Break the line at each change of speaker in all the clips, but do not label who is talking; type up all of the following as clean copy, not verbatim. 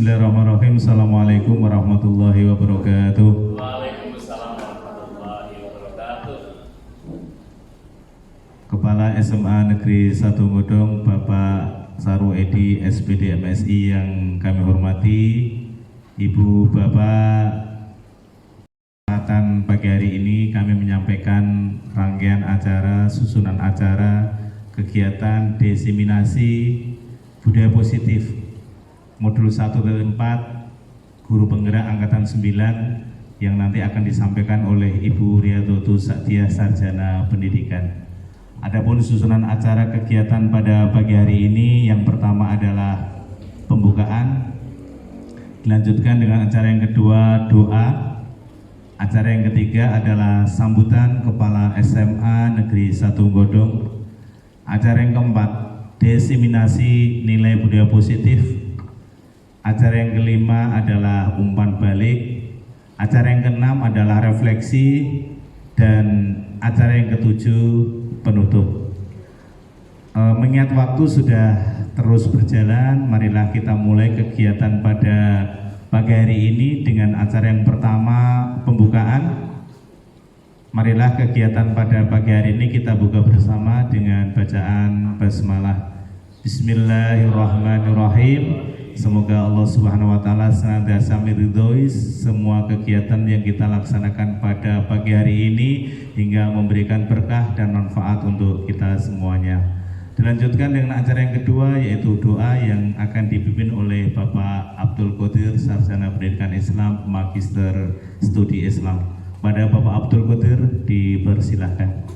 Bismillahirrahmanirrahim. Assalamualaikum warahmatullahi wabarakatuh.
Waalaikumsalam warahmatullahi wabarakatuh.
Kepala SMA Negeri 1 Godong, Bapak Saru Edi, SPD MSI yang kami hormati, Ibu Bapak, kesempatan pagi hari ini kami menyampaikan rangkaian acara, susunan acara, kegiatan diseminasi budaya positif Modul 1-4 Guru Penggerak Angkatan 9 yang nanti akan disampaikan oleh Ibu Riyadhatu Sa'diyah Sarjana Pendidikan. Adapun susunan acara kegiatan pada pagi hari ini, yang pertama adalah pembukaan, dilanjutkan dengan acara yang kedua doa, acara yang ketiga adalah sambutan Kepala SMA Negeri 1 Godong, acara yang keempat diseminasi nilai budaya positif, acara yang kelima adalah umpan balik, acara yang keenam adalah refleksi, dan acara yang ketujuh penutup. Mengingat waktu sudah terus berjalan, marilah kita mulai kegiatan pada pagi hari ini dengan acara yang pertama, pembukaan. Marilah kegiatan pada pagi hari ini kita buka bersama dengan bacaan basmalah. Bismillahirrahmanirrahim. Semoga Allah Subhanahu wa Ta'ala senantiasa meridhoi semua kegiatan yang kita laksanakan pada pagi hari ini hingga memberikan berkah dan manfaat untuk kita semuanya. Dilanjutkan dengan acara yang kedua, yaitu doa yang akan dipimpin oleh Bapak Abdul Qadir, Sarjana Pendidikan Islam, Magister Studi Islam. Pada Bapak Abdul Qadir dipersilahkan.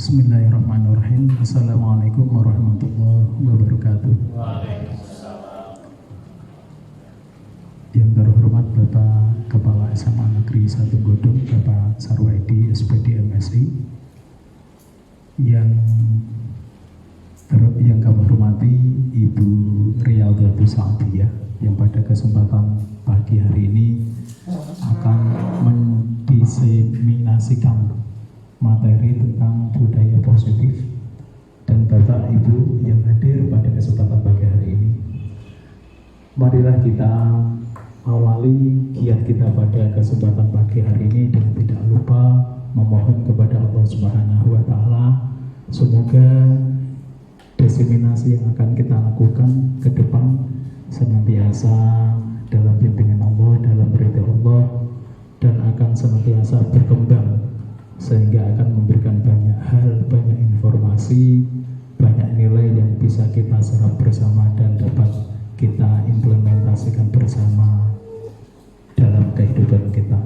Bismillahirrahmanirrahim. Assalamualaikum warahmatullahi wabarakatuh. Yang terhormat Bapak Kepala SMA Negeri 1 Godong, Bapak Saru Edi, SPD MSI. Yang kami hormati Ibu Riyadhatu Sa'diyah, yang pada kesempatan pagi hari ini akan mendiseminasikan materi tentang budaya positif, dan Bapak Ibu yang hadir pada kesempatan pagi hari ini. Marilah kita awali giat kita pada kesempatan pagi hari ini dengan tidak lupa memohon kepada Allah Subhanahu wa Ta'ala, semoga diseminasi yang akan kita lakukan ke depan senantiasa dalam bimbingan Allah, dalam ridha Allah, dan akan senantiasa berkembang sehingga akan memberikan banyak hal, banyak informasi, banyak nilai yang bisa kita serap bersama dan dapat kita implementasikan bersama dalam kehidupan kita.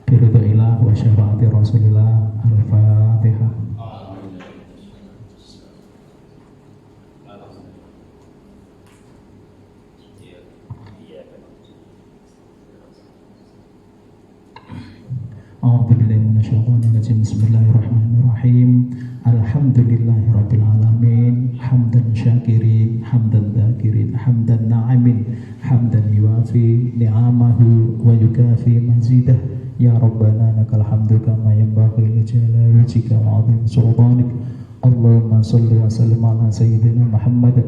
Biridhillah wa syafaati Rasulillah. Al-Fatihah. Bismillahirrahmanirrahim. Alhamdulillahi alamin. Hamdan syakirin, hamdan dzakirin, hamdan na'imin, hamdan yuafi ni'amahu wa yukafi mazidah. Ya Rabbana lakal hamdu kama yanbaghi li jalali wajhika wa 'azimi sultanik. Allahumma shalli wa sallim ala sayyidina Muhammad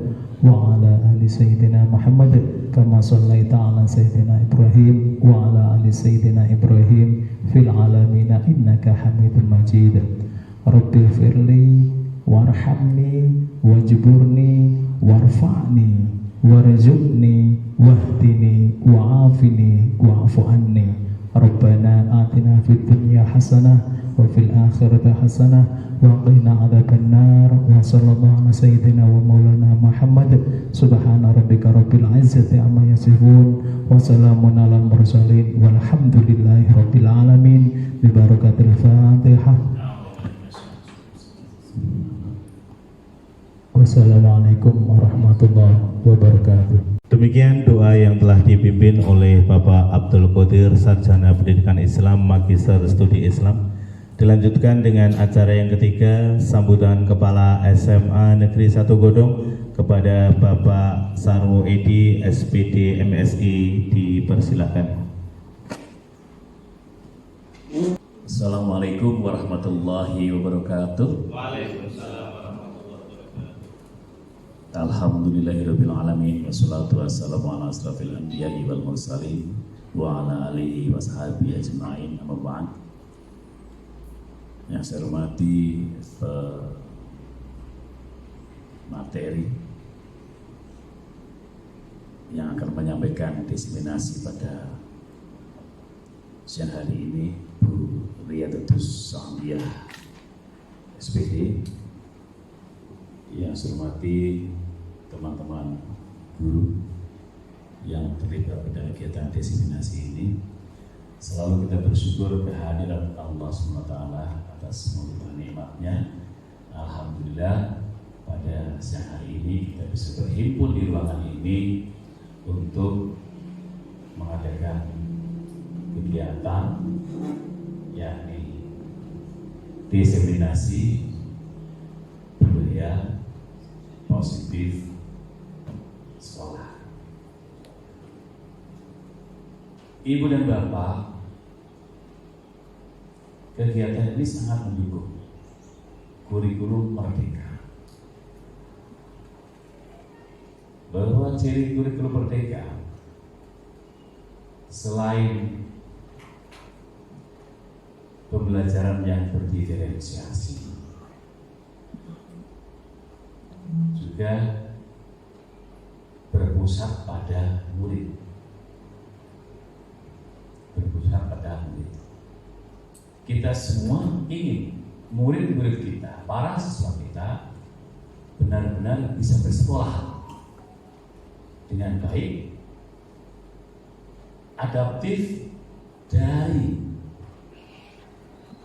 wa ala ali sayyidina Muhammad kama shallaita ala sayyidina Ibrahim wa ala ali sayyidina Ibrahim fil alamin innaka Hamidum Majid. Rabbi firli warhamni wajburni warfa'ni warzuqni wahdini wa'afini wa'fu anni. Rabbana atina fid dunya hasanah wa fil akhirati hasanah wa qina adzaban nar. Wa sallallahu ala sayyidina wa maulana Muhammad. Subhana rabbika rabbil izzati amma yasifun wa salamun alal mursalin walhamdulillahi rabbil alamin. Bi barakatil Fatihah. Wassalamualaikum warahmatullahi wabarakatuh.
Demikian doa yang telah dipimpin oleh Bapak Abdul Qadir, Sarjana Pendidikan Islam, Magister Studi Islam. Dilanjutkan dengan acara yang ketiga, sambutan Kepala SMA Negeri 1 Godong kepada Bapak Saru Edi, SPD MSI, dipersilakan.
Assalamualaikum warahmatullahi wabarakatuh.
Waalaikumsalam warahmatullahi wabarakatuh.
Alhamdulillahirabbil alamin wassalatu wassalamu ala asrofil anbiya'i wal mursalin wa ala alihi washabihi ajma'in, amma ba'd. Yang saya hormati materi yang akan menyampaikan diseminasi pada siang hari ini, Bu Riyadatus Sa'diyah SPD. Yang saya hormati teman-teman guru yang terlibat pada kegiatan diseminasi ini. Selalu kita bersyukur kehadiran Allah SWT atas melimpah nikmatnya. Alhamdulillah pada siang hari ini kita bisa berhimpun di ruangan ini untuk mengadakan kegiatan yakni diseminasi budaya positif sekolah. Ibu dan Bapak, kegiatan ini sangat mendukung kurikulum merdeka. Bahwa ciri kurikulum merdeka selain pembelajaran yang berdiferensiasi, juga berpusat pada murid. Berpusat pada murid. Kita semua ingin murid-murid kita, para siswa kita benar-benar bisa bersekolah dengan baik, adaptif dari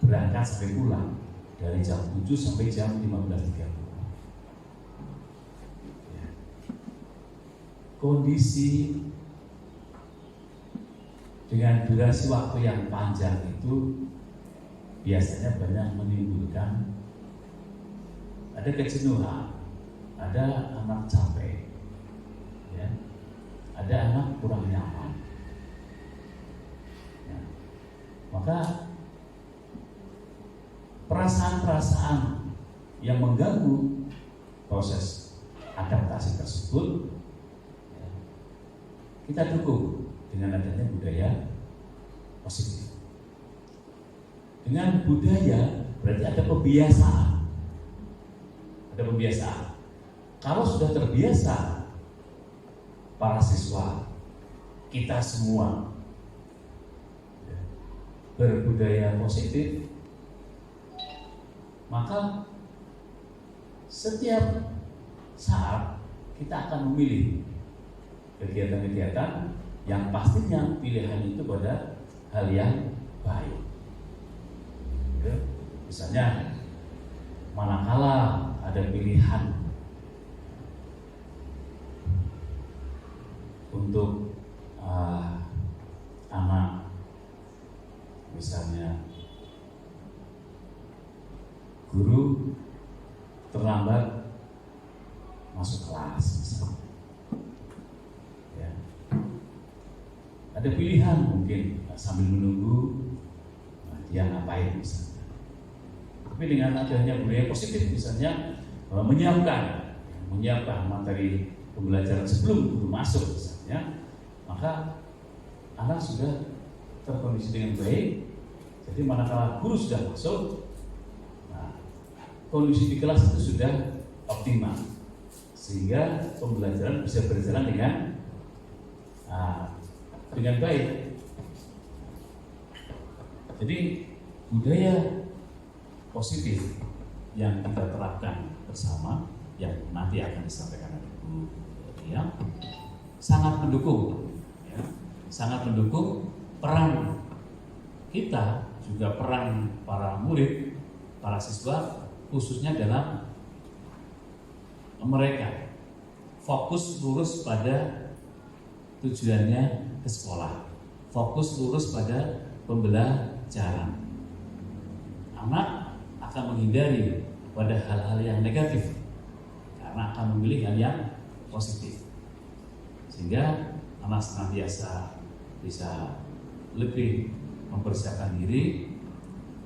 berangkat sampai pulang, dari jam 7 sampai jam 15.30. Ya. Kondisi dengan durasi waktu yang panjang itu biasanya banyak menimbulkan ada kejenuhan, ada anak capek, ya, ada anak kurang nyaman. Ya. Maka perasaan-perasaan yang mengganggu proses adaptasi tersebut, ya, kita dukung dengan adanya budaya positif. Dengan budaya berarti ada pembiasaan. Ada pembiasaan. Kalau sudah terbiasa para siswa, kita semua, ya, berbudaya positif, maka setiap saat kita akan memilih kegiatan-kegiatan yang pastinya pilihan itu pada hal yang baik. Ya, misalnya manakala ada pilihan untuk anak, misalnya guru terlambat masuk kelas misalnya. Ya. Ada pilihan mungkin sambil menunggu dia ngapain misalnya. Tapi dengan adanya budaya positif misalnya menyiapkan materi pembelajaran sebelum guru masuk misalnya, maka anak sudah terkondisi dengan baik. Jadi manakala guru sudah masuk, kondisi di kelas itu sudah optimal sehingga pembelajaran bisa berjalan dengan baik. Jadi budaya positif yang kita terapkan bersama yang nanti akan disampaikan oleh Bu Ria sangat mendukung, ya, sangat mendukung peran kita, juga peran para murid, para siswa, khususnya dalam mereka fokus lurus pada tujuannya ke sekolah, fokus lurus pada pembelajaran. Anak akan menghindari pada hal-hal yang negatif karena akan memilih hal yang positif, sehingga anak senantiasa bisa lebih mempersiapkan diri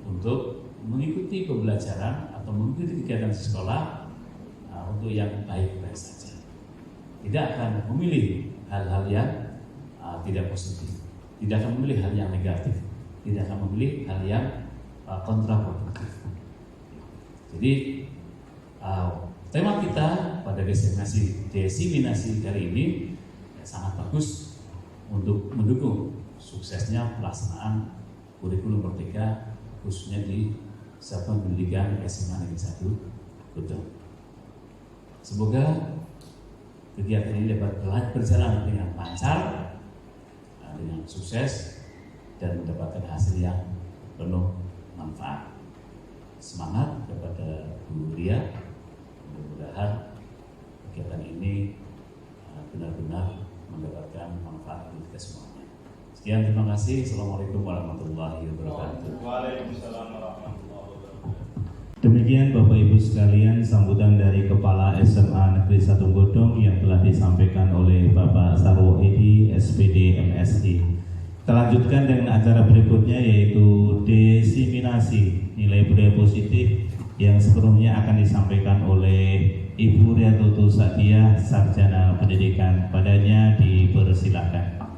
untuk mengikuti pembelajaran atau mengikuti kegiatan di sekolah untuk yang baik-baik saja. Tidak akan memilih hal-hal yang tidak positif, tidak akan memilih hal yang negatif, tidak akan memilih hal yang kontraproduktif. Jadi tema kita pada desiminasi kali ini sangat bagus untuk mendukung suksesnya pelaksanaan kurikulum Merdeka khususnya di Satuan Pendidikan SMA Negeri 1 Godong. Semoga kegiatan ini dapat berjalan dengan lancar, dengan sukses, dan mendapatkan hasil yang penuh manfaat. Semangat kepada Bu Ria, mudah-mudahan kegiatan ini benar-benar mendapatkan manfaat untuk kita semuanya. Sekian, terima kasih. Assalamualaikum warahmatullahi wabarakatuh.
Waalaikumsalam warahmatullahi wabarakatuh.
Demikian Bapak Ibu sekalian sambutan dari Kepala SMA Negeri 1 Godong yang telah disampaikan oleh Bapak Sarwo Edi, SPD MSI. Kita lanjutkan dengan acara berikutnya yaitu desiminasi nilai budaya positif yang sepenuhnya akan disampaikan oleh Ibu Riatutu Sadiah, Sarjana Pendidikan. Padanya dipersilakan.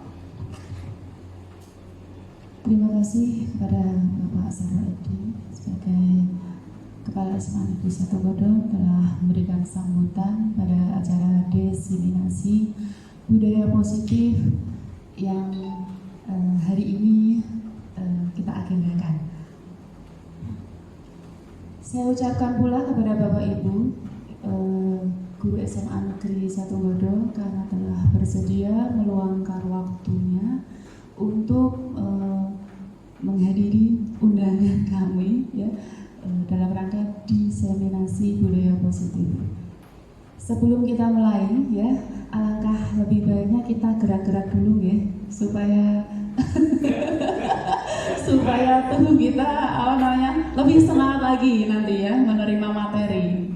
Terima kasih kepada Bapak Sarwo Edi sebagai Kepala SMA Negeri 1 Godong telah memberikan sambutan pada acara desiminasi budaya positif yang hari ini kita agendakan. Saya ucapkan pula kepada Bapak Ibu guru SMA Negeri 1 Godong karena telah bersedia meluangkan waktunya untuk menghadiri undangan kami ya dalam rangka diseminasi budaya positif. Sebelum kita mulai ya, alangkah lebih baiknya kita gerak-gerak dulu ya supaya supaya tubuh kita lebih semangat lagi nanti ya menerima materi.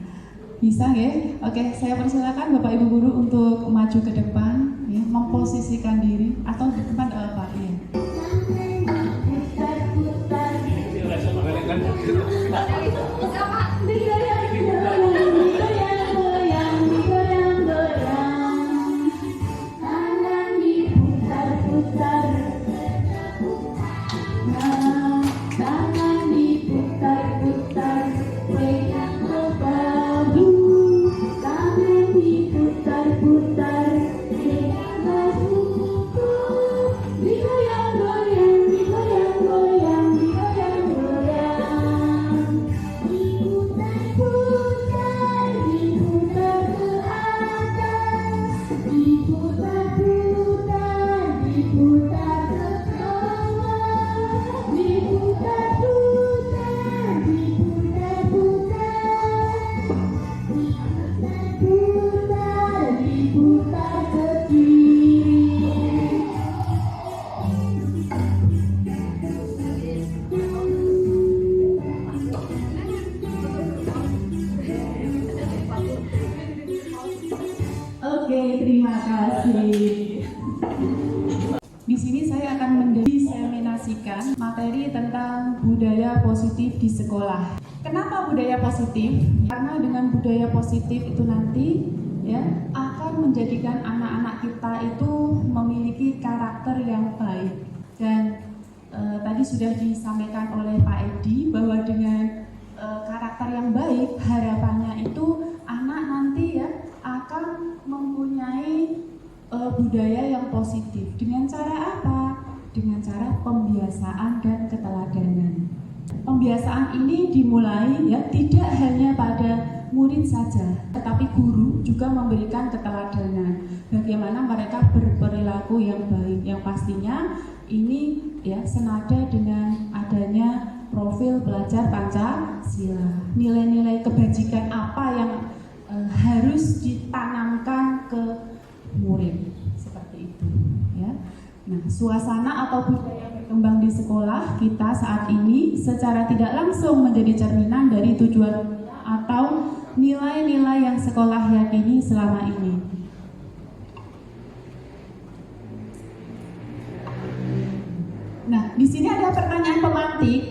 Bisa ya? Oke, saya persilakan Bapak Ibu guru untuk maju ke depan ya, memposisikan diri atau di depan Pak ya. Oke, terima kasih. Di sini saya akan mendiseminasikan materi tentang budaya positif di sekolah. Kenapa budaya positif? Karena dengan budaya positif itu nanti ya akan menjadikan anak-anak kita itu memiliki karakter yang baik. Dan tadi sudah disampaikan oleh Pak Edi bahwa dengan karakter yang baik harapannya itu anak nanti ya akan mempunyai budaya yang positif. Dengan cara apa? Dengan cara pembiasaan dan keteladanan. Pembiasaan ini dimulai ya tidak hanya pada murid saja, tetapi guru juga memberikan keteladanan. Bagaimana mereka berperilaku yang baik, yang pastinya ini ya senada dengan adanya profil belajar Pancasila. Nilai-nilai kebajikan apa yang harus ditanamkan ke murid seperti itu ya. Nah, suasana atau budaya berkembang di sekolah kita saat ini secara tidak langsung menjadi cerminan dari tujuan atau nilai-nilai yang sekolah yakini selama ini. Nah, di sini ada pertanyaan pemantik.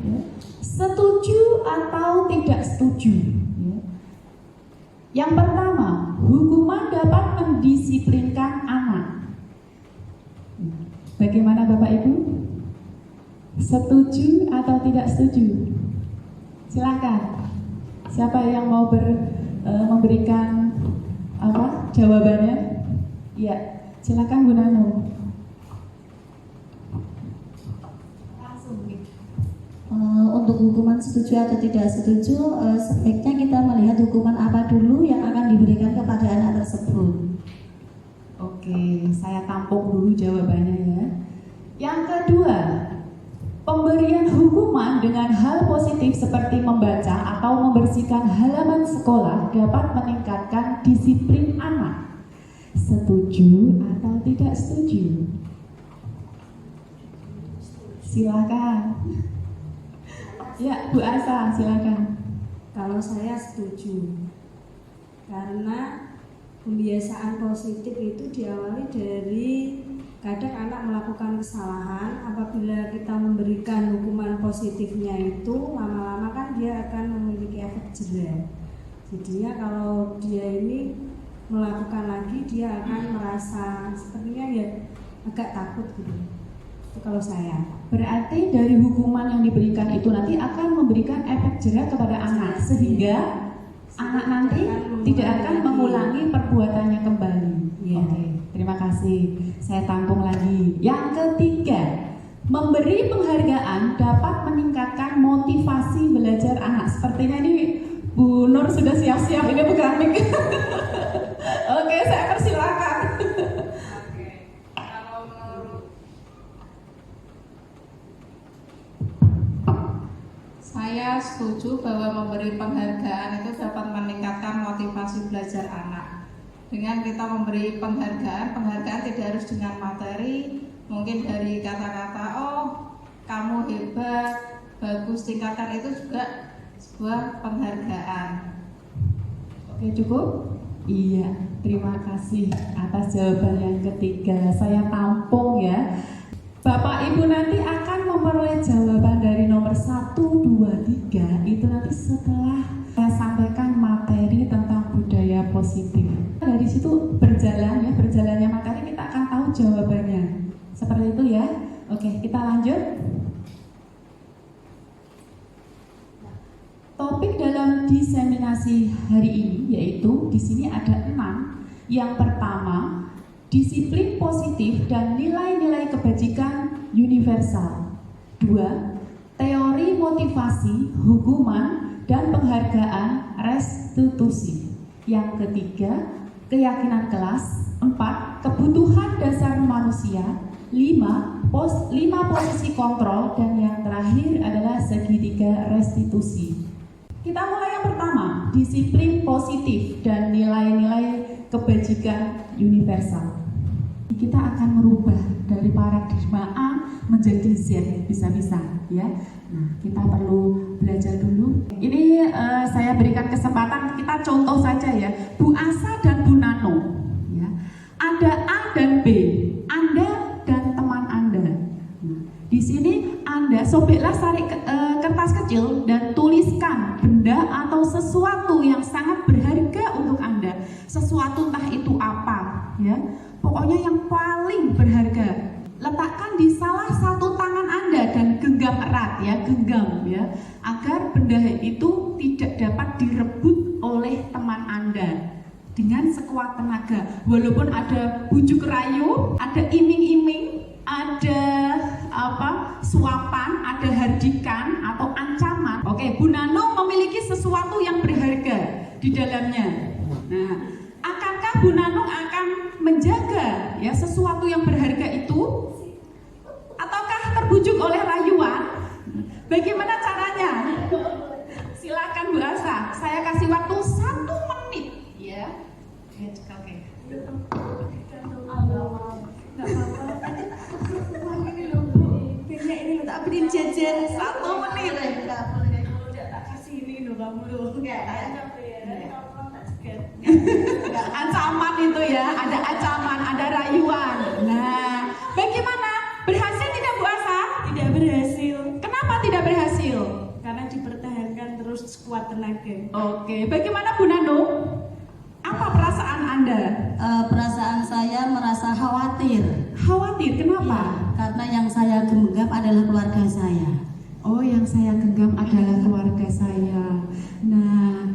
Ya. atau tidak setuju? Ya. Yang pertama, hukuman dapat mendisiplinkan anak. Bagaimana Bapak Ibu? Setuju atau tidak setuju? Silakan. Siapa yang mau memberikan jawabannya? Ya, silakan Bu Nano.
Untuk hukuman setuju atau tidak setuju, sebaiknya kita melihat hukuman apa dulu yang akan diberikan kepada anak tersebut.
Oke, saya tampung dulu jawabannya ya. Yang kedua, pemberian hukuman dengan hal positif seperti membaca atau membersihkan halaman sekolah dapat meningkatkan disiplin anak. Setuju atau tidak setuju? Silakan. Ya, Bu Asa, silakan.
Kalau saya setuju, karena pembiasaan positif itu diawali dari kadang anak melakukan kesalahan. Apabila kita memberikan hukuman positifnya itu, lama-lama kan dia akan memiliki efek jera. Jadinya kalau dia ini melakukan lagi, dia akan merasa sepertinya ya agak takut gitu. Itu kalau saya.
Berarti dari hukuman yang diberikan itu nanti akan memberikan efek jera kepada anak, sehingga anak nanti tidak akan mengulangi perbuatannya kembali.
Ya.
Oke, terima kasih. Saya tampung lagi. Yang ketiga, memberi penghargaan dapat meningkatkan motivasi belajar anak. Sepertinya ini Bu Nur sudah siap-siap ini bukan mic. Oke, saya persilakan.
Saya setuju bahwa memberi penghargaan itu dapat meningkatkan motivasi belajar anak. Dengan kita memberi penghargaan tidak harus dengan materi, mungkin dari kata-kata, oh kamu hebat, bagus, tingkatkan, itu juga sebuah penghargaan.
Oke, cukup? Iya, terima kasih atas jawaban yang ketiga. Saya tampung ya. Bapak Ibu nanti akan memperoleh jawaban dari nomor 1, 2, 3 itu nanti setelah saya sampaikan materi tentang budaya positif. Dari situ berjalannya materi kita akan tahu jawabannya. Seperti itu ya. Oke, kita lanjut. Topik dalam diseminasi hari ini yaitu di sini ada 6. Yang pertama, disiplin positif dan nilai-nilai kebajikan universal. 2. Teori motivasi, hukuman, dan penghargaan restitusi. Yang ketiga, keyakinan kelas. 4. Kebutuhan dasar manusia. 5. Posisi kontrol. Dan yang terakhir adalah segitiga restitusi. Kita mulai yang pertama, disiplin positif dan nilai-nilai kebajikan universal. Kita akan merubah dari paradigma A menjadi Z, bisa-bisa ya. Nah, kita perlu belajar dulu. Ini saya berikan kesempatan, kita contoh saja ya. Bu Asa dan Bu Nano ya. Ada A dan B, Anda dan teman Anda. Nah, di sini Anda sobeklah kertas kecil dan tuliskan benda atau sesuatu yang sangat berharga untuk Anda. Sesuatu entah itu apa ya. Pokoknya yang paling berharga. Letakkan di salah satu tangan Anda dan genggam erat ya, agar benda itu tidak dapat direbut oleh teman Anda dengan sekuat tenaga. Walaupun ada bujuk rayu, ada iming-iming, ada suapan, ada hardikan atau ancaman. Oke, Bu Nano memiliki sesuatu yang berharga di dalamnya. Nah, akankah Bu Nano akan menjaga ya sesuatu yang berharga itu, ataukah terbujuk oleh rayuan? Bagaimana caranya? Silakan Bu Asa, saya kasih waktu 1 menit ya. Oke.
Ini lo tak beliin jajan
1 menit.
tak kasih ini lo kamu lo.
Ancaman itu ya, ada ancaman, ada rayuan. Nah, bagaimana? Berhasil tidak Bu Asa?
Tidak berhasil
Kenapa tidak berhasil?
karena dipertahankan terus
khawatir.
Khawatir, kenapa?
Karena yang saya genggam adalah keluarga saya.
Oh, yang saya genggam adalah keluarga saya. Nah,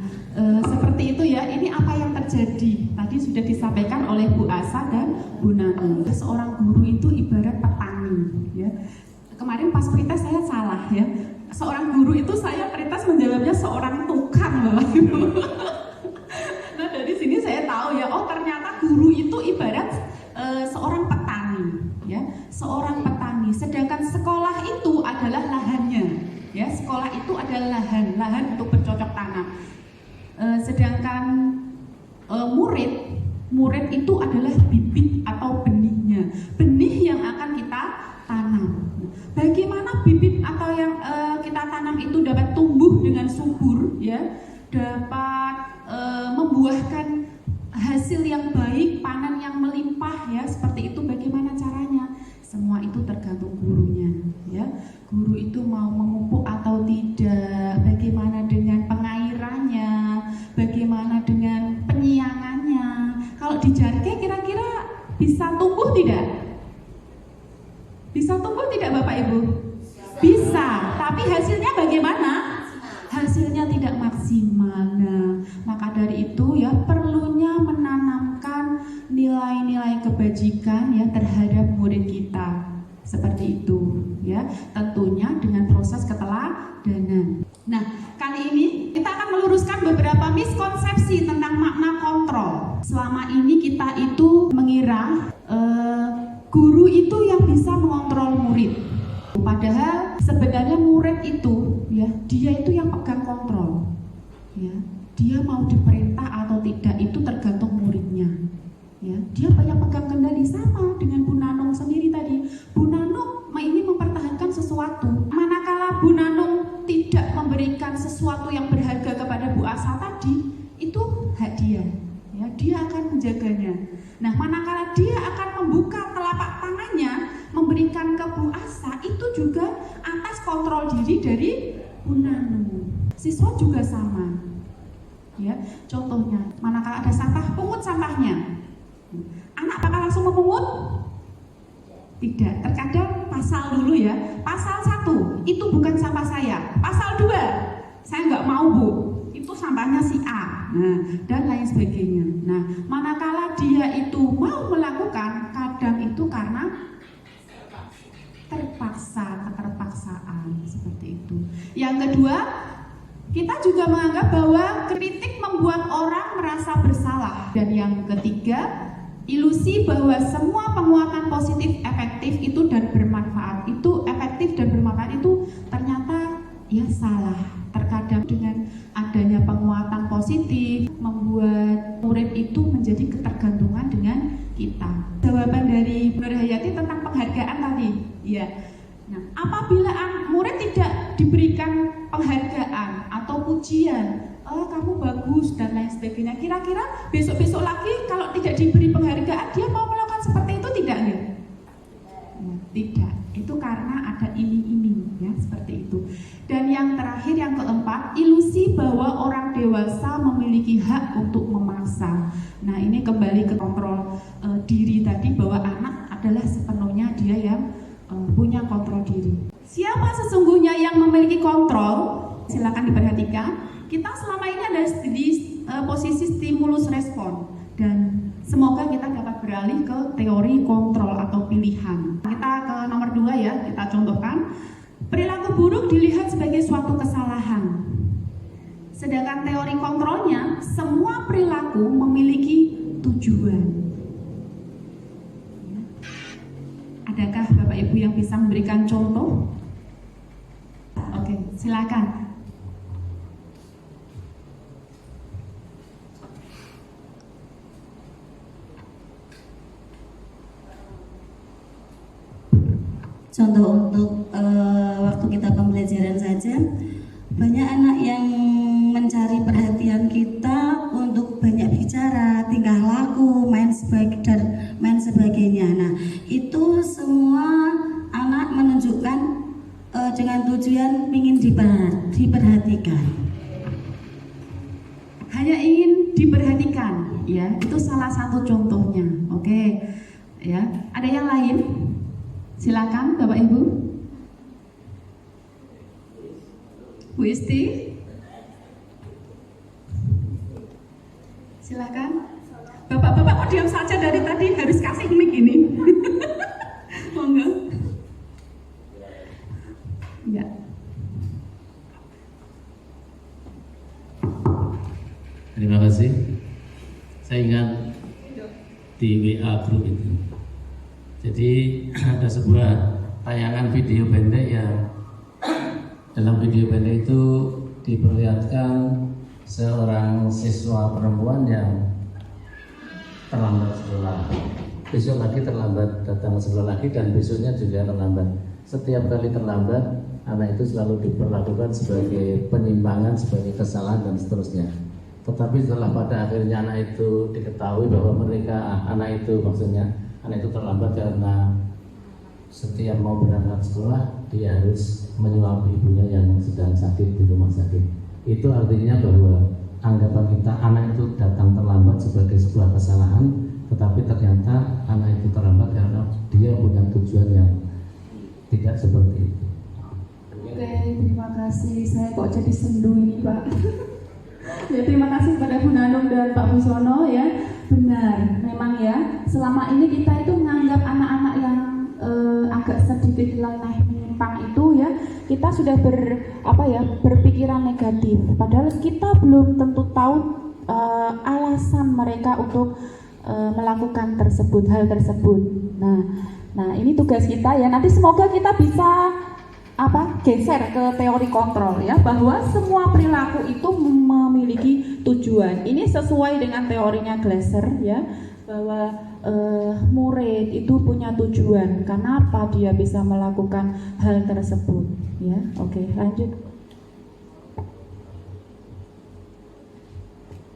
seperti itu ya. Ini apa yang terjadi? Tadi sudah disampaikan oleh Bu Asa dan Bu Nanu. Seorang guru itu ibarat petani, ya. Kemarin pas pretest saya salah ya. Seorang guru itu saya pretest menjawabnya seorang tukang, Bapak Ibu. Nah, dari sini saya tahu ya. Oh, ternyata guru itu ibarat seorang petani, ya. Seorang petani. Sedangkan sekolah itu adalah lahannya, ya. Sekolah itu adalah lahan untuk bercocok tanam. Sedangkan murid itu adalah bibit atau benihnya, benih yang akan kita tanam. Bagaimana bibit atau yang kita tanam itu dapat tumbuh dengan subur, ya, dapat membuahkan hasil yang baik, panen yang melimpah, ya, seperti itu. Bagaimana caranya? Semua itu tergantung gurunya, ya. Guru itu mau memupuk atau tidak, bagaimana dengan pengairannya, bagaimana dengan penyiangannya. Kalau dijarke kira-kira bisa tumbuh tidak? Bisa tumbuh tidak Bapak Ibu? Bisa, tapi hasilnya bagaimana? Hasilnya tidak maksimal. Nah, maka dari itu ya perlunya menanamkan nilai-nilai kebajikan ya terhadap murid kita. Seperti itu ya, tentunya dengan proses keteladanan. Nah, kali ini kita akan meluruskan beberapa miskonsepsi tentang makna kontrol. Selama ini kita itu mengira guru itu yang bisa mengontrol murid. Padahal sebenarnya murid itu ya, dia itu yang pegang kontrol. Ya, dia mau diperintah atau tidak itu tergantung muridnya. Ya, dia banyak pegang kendali, sama dengan Bu Nanung sendiri tadi. Bu Nanung ini mempertahankan sesuatu. Manakala Bu Nanung tidak memberikan sesuatu yang berharga kepada Bu Asa tadi, itu hak dia. Ya, dia akan menjaganya. Nah, manakala dia akan membuka telapak tangannya, memberikan ke Bu Asa, itu juga atas kontrol diri dari Bu Nanung. Siswa juga sama. Ya, contohnya, manakala ada sampah, pungut sampahnya. Anak apakah langsung memungut? Tidak, terkadang pasal dulu ya. Pasal 1, itu bukan sampah saya. Pasal 2, saya nggak mau Bu, itu sampahnya si A. Nah, dan lain sebagainya. Nah, manakala dia itu mau melakukan, kadang itu karena keterpaksaan seperti itu. Yang kedua, kita juga menganggap bahwa kritik membuat orang merasa bersalah. Dan yang ketiga, ilusi bahwa semua penguatan positif efektif itu dan bermanfaat itu efektif dan bermanfaat itu ternyata ya salah. Terkadang dengan adanya penguatan positif membuat murid itu menjadi ketergantungan dengan kita. Jawaban dari Bu Hayati tentang penghargaan tadi, ya. Nah, apabila murid tidak diberikan penghargaan atau pujian, oh kamu bagus dan lain sebagainya, kira-kira besok-besok lagi kalau tidak diberi penghargaan dia mau melakukan seperti itu tidak ya? Nah, tidak, itu karena ada iming-iming ya, seperti itu. Dan yang terakhir, yang keempat, ilusi bahwa orang dewasa memiliki hak untuk memaksa. Nah, ini kembali ke kontrol diri tadi, bahwa anak adalah sepenuhnya dia yang punya kontrol diri. Siapa sesungguhnya yang memiliki kontrol? Silakan diperhatikan. Kita selama ini ada di posisi stimulus respon, dan semoga kita dapat beralih ke teori kontrol atau pilihan. Kita ke nomor 2 ya, kita contohkan. Perilaku buruk dilihat sebagai suatu kesalahan. Sedangkan teori kontrolnya, semua perilaku memiliki tujuan. Adakah Bapak Ibu yang bisa memberikan contoh? Oke, silakan.
Contoh untuk waktu kita pembelajaran saja, banyak anak yang mencari perhatian kita untuk banyak bicara, tingkah laku, main sebagainya. Nah, itu semua anak menunjukkan dengan tujuan ingin diperhatikan.
Hanya ingin diperhatikan, ya, itu salah satu contohnya. Oke, ya. Silakan Bapak Ibu. Bu Isti. Silakan. Bapak-bapak kok diam saja dari tadi, harus kasih mic ini. Monggo. Ya.
Terima kasih. Saya ingat di WA group itu. Jadi ada sebuah tayangan video pendek yang dalam video pendek itu diperlihatkan seorang siswa perempuan yang terlambat sekolah, besok lagi terlambat datang sekolah lagi, dan besoknya juga terlambat. Setiap kali terlambat, anak itu selalu diperlakukan sebagai penyimpangan, sebagai kesalahan dan seterusnya. Tetapi setelah pada akhirnya anak itu diketahui bahwa anak itu terlambat karena setiap mau berangkat sekolah dia harus menyuapi ibunya yang sedang sakit di rumah sakit. Itu artinya bahwa anggapan kita anak itu datang terlambat sebagai sebuah kesalahan, tetapi ternyata anak itu terlambat karena dia punya tujuan yang tidak seperti itu.
Oke, terima kasih. Saya kok jadi sendu ini, Pak. Ya, terima kasih kepada Bu Nanung dan Pak Busono ya. Benar, memang ya. Selama ini kita itu menganggap anak-anak yang agak sedikit leneh menyimpang itu ya, kita sudah berpikiran negatif. Padahal kita belum tentu tahu alasan mereka untuk melakukan hal tersebut. Nah, ini tugas kita ya. Nanti semoga kita bisa geser ke teori kontrol ya, bahwa semua perilaku itu memiliki tujuan. Ini sesuai dengan teorinya Glasser ya, bahwa murid itu punya tujuan. Kenapa dia bisa melakukan hal tersebut ya? Oke, lanjut.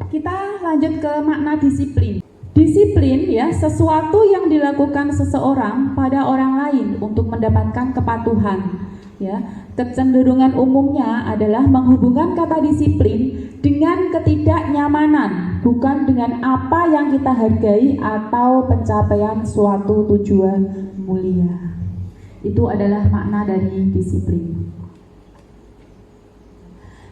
Kita lanjut ke makna disiplin. Disiplin ya, sesuatu yang dilakukan seseorang pada orang lain untuk mendapatkan kepatuhan. Ya, kecenderungan umumnya adalah menghubungkan kata disiplin dengan ketidaknyamanan, bukan dengan apa yang kita hargai atau pencapaian suatu tujuan mulia. Itu adalah makna dari disiplin.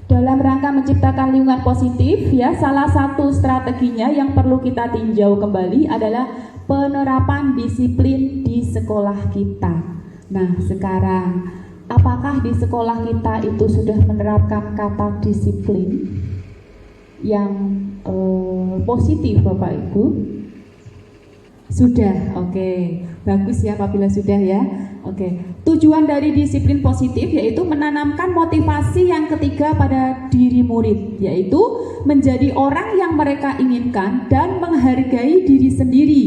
Dalam rangka menciptakan lingkungan positif ya, salah satu strateginya yang perlu kita tinjau kembali adalah penerapan disiplin di sekolah kita. Nah, sekarang apakah di sekolah kita itu sudah menerapkan kata disiplin yang positif, Bapak Ibu? Sudah, oke. Bagus ya apabila sudah ya. Oke. Tujuan dari disiplin positif yaitu menanamkan motivasi yang ketiga pada diri murid, yaitu menjadi orang yang mereka inginkan dan menghargai diri sendiri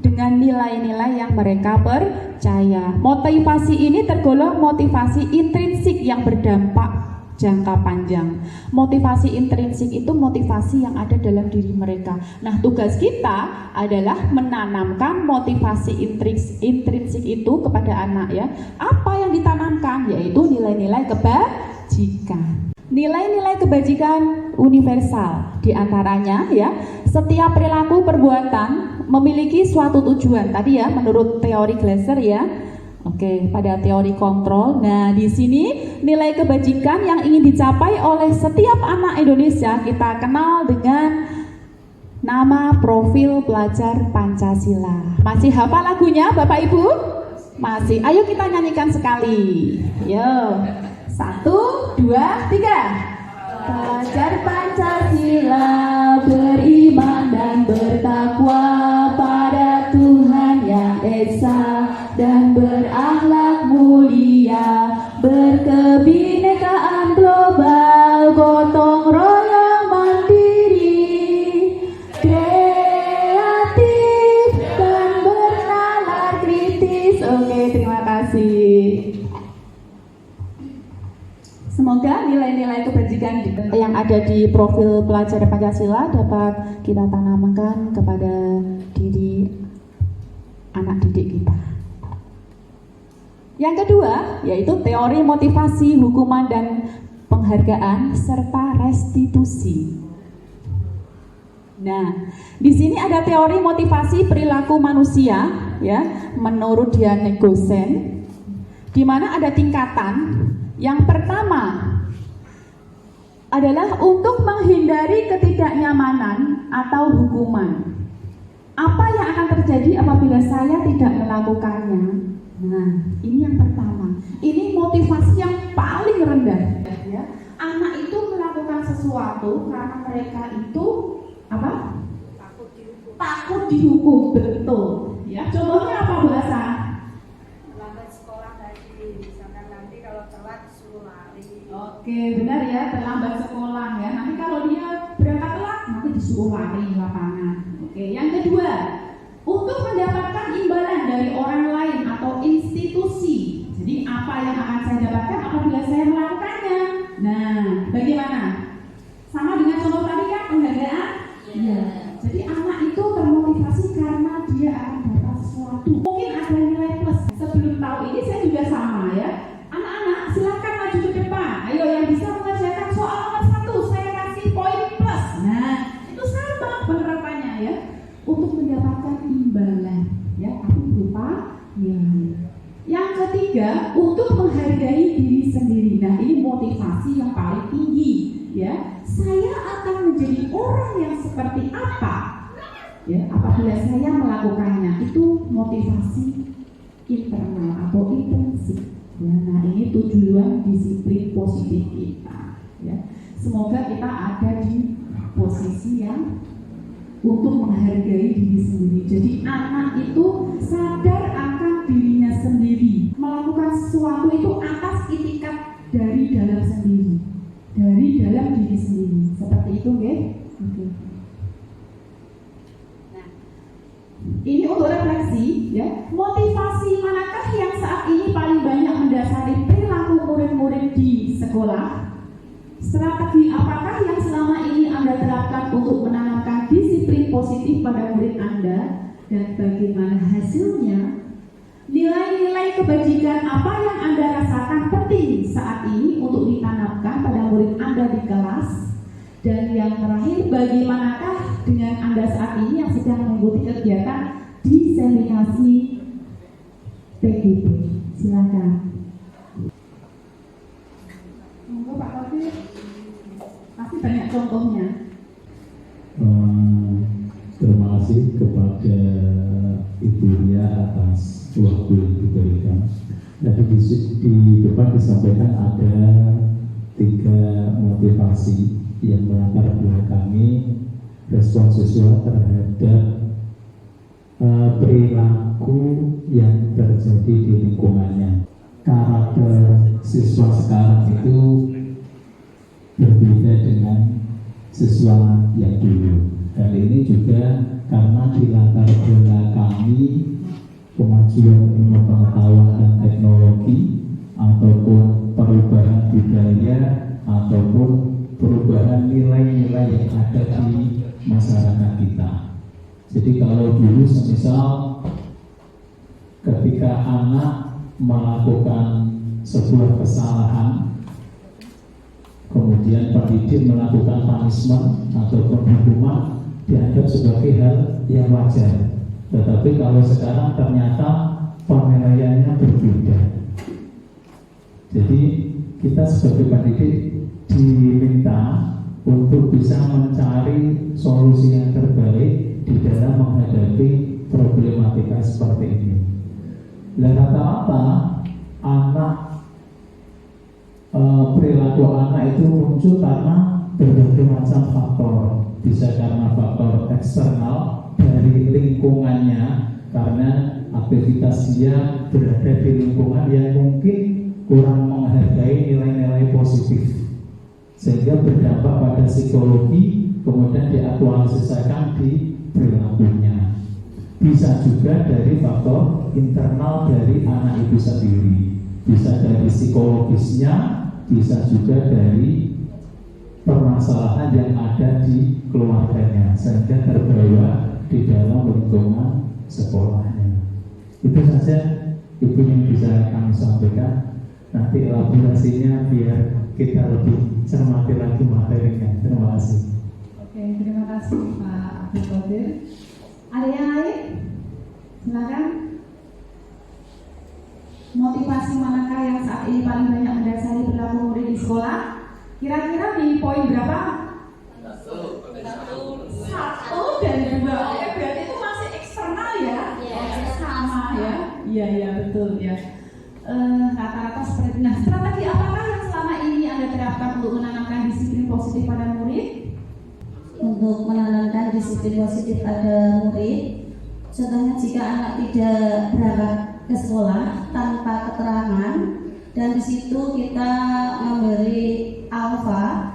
dengan nilai-nilai yang mereka percaya. Motivasi ini tergolong motivasi intrinsik yang berdampak jangka panjang. Motivasi intrinsik itu motivasi yang ada dalam diri mereka. Nah, tugas kita adalah menanamkan motivasi intrinsik itu kepada anak ya. Apa yang ditanamkan? Yaitu nilai-nilai kebajikan. Nilai-nilai kebajikan universal, di antaranya ya, setiap perilaku perbuatan memiliki suatu tujuan. Tadi ya, menurut teori Glasser ya. Oke, pada teori kontrol. Nah, di sini nilai kebajikan yang ingin dicapai oleh setiap anak Indonesia kita kenal dengan nama profil pelajar Pancasila. Masih hafal lagunya, Bapak Ibu? Masih. Ayo kita nyanyikan sekali. Yo. 1, 2, 3. Pelajar Pancasila beriman dan bertakwa pada Tuhan yang esa dan berakhlak mulia, berkebinekaan global, gotong royong mandiri, kreatif dan bernalar kritis. Oke, terima kasih. Semoga nilai-nilai kebajikan yang ada di profil pelajar Pancasila dapat kita tanamkan kepada diri anak didik kita. Yang kedua, yaitu teori motivasi, hukuman dan penghargaan serta restitusi. Nah, di sini ada teori motivasi perilaku manusia ya, menurut dia negosen, di mana ada tingkatan. Yang pertama adalah untuk menghindari ketidaknyamanan atau hukuman. Apa yang akan terjadi apabila saya tidak melakukannya? Nah, ini yang pertama. Ini motivasi yang paling rendah. Ya. Anak itu melakukan sesuatu karena mereka itu apa? Takut dihukum, betul. Ya, contohnya apa bahasa?
Lambat sekolah tadi, misalkan nanti kalau telat suruh lari.
Oke, benar ya, terlambat sekolah ya. Nanti kalau dia berangkat telat, nanti disuruh lari di lapangan. Oke, yang kedua, untuk mendapatkan imbalan dari orang lain atau institusi. Jadi apa yang akan saya dapatkan apabila saya melakukannya? Nah, bagaimana? Sama dengan contoh tadi kan, penghargaan? Iya. Jadi anak itu termotivasi karena dia akan dapat sesuatu. Mungkin ada nilai plus. Sebelum tahu ini saya juga sama ya. Anak-anak silakan maju ke depan. Ayo yang bisa mengerjakan soal nomor 1 saya kasih poin plus. Nah, itu sama penerapannya ya. Untuk mendapatkan imbalan ya, tapi berupa nilai. Yang ketiga, untuk menghargai diri sendiri. Nah, ini motivasi yang paling tinggi ya. Saya akan menjadi orang yang seperti apa ya apabila saya melakukannya. Itu motivasi internal atau intrinsik ya. Nah, ini tujuan disiplin positif kita ya. Semoga kita ada di posisi yang untuk menghargai diri sendiri. Jadi anak itu sadar akan dirinya sendiri, melakukan sesuatu itu atas itikat dari dalam sendiri, dari dalam diri sendiri. Seperti itu, oke? Nah, ini untuk refleksi, ya. Motivasi manakah yang saat ini paling banyak mendasari perilaku murid-murid di sekolah? Strategi apakah yang selama ini Anda terapkan untuk menanamkan disiplin positif pada murid Anda dan bagaimana hasilnya? Nilai-nilai kebajikan apa yang Anda rasakan penting saat ini untuk ditanamkan pada murid Anda di kelas? Dan yang terakhir, bagaimanakah dengan Anda saat ini yang sedang mengikuti kegiatan diseminasi PGP? Silakan. Monggo Pak Kodir, pasti banyak contohnya.
Terima kasih kepada Ibu Lia atas waktu yang diberikan. Tadi di depan disampaikan ada 3 motivasi yang melatar belakangi respon siswa terhadap perilaku yang terjadi di lingkungannya. Karakter siswa sekarang itu berbeda dengan siswa yang dulu. Hal ini juga karena di latar belakangi kemajuan ilmu pengetahuan dan teknologi ataupun perubahan budaya ataupun perubahan nilai-nilai yang ada di masyarakat kita. Jadi kalau dulu semisal ketika anak melakukan sebuah kesalahan, kemudian pendidik melakukan punishment ataupun hukuman, dianggap sebagai hal yang wajar. Tetapi kalau sekarang ternyata penilaiannya berbeda. Jadi kita sebagai pendidik diminta untuk bisa mencari solusi yang terbaik di dalam menghadapi problematika seperti ini. Dan rata-rata anak perilaku anak itu muncul karena berbagai macam faktor. Bisa karena faktor eksternal dari lingkungannya, karena aktivitas dia berada di lingkungan yang mungkin kurang menghargai nilai-nilai positif, sehingga berdampak pada psikologi, kemudian diaktualisasikan di perilakunya. Bisa juga dari faktor internal dari anak itu sendiri, bisa dari psikologisnya, bisa juga dari permasalahan yang ada di keluarganya, sehingga terbawa di dalam lingkungan sekolahnya. Itu saja Ibu yang bisa kami sampaikan. Nanti elaborasinya biar kita lebih cermati lagi materinya. Terima kasih.
Oke, terima kasih Pak Abdul Qadir. Ada yang lain? Silakan. Motivasi manakah yang saat ini paling banyak mendasari perilaku murid di sekolah? Kira-kira di poin berapa? 1 dan 2. Oke, berarti itu masih eksternal ya? Sama ya? Iya betul ya. Rata-rata seperti itu. Nah, strategi apakah yang selama ini Anda terapkan untuk menanamkan disiplin positif pada murid?
Untuk menanamkan disiplin positif pada murid, contohnya jika anak tidak berangkat ke sekolah tanpa keterangan dan di situ kita memberi alfa,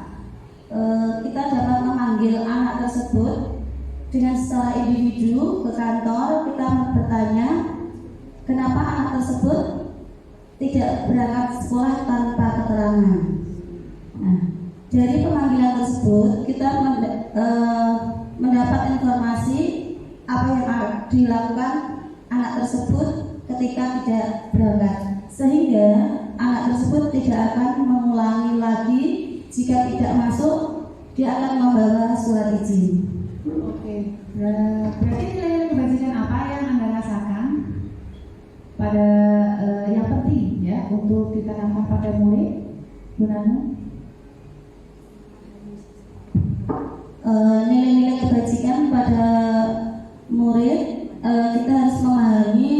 kita dapat memanggil anak tersebut dengan secara individu ke kantor. Kita bertanya kenapa anak tersebut tidak berangkat sekolah tanpa keterangan. Nah, dari pemanggilan tersebut kita mendapat informasi apa yang dilakukan anak tersebut ketika tidak berangkat, sehingga anak tersebut tidak akan mengulangi lagi. Jika tidak masuk, dia akan membawa surat izin.
Oke, berarti nilai kebajikan apa yang Anda rasakan pada yang penting ya untuk ditanamkan pada murid, Bu Nanu?
Nilai-nilai kebajikan pada murid, kita harus memahami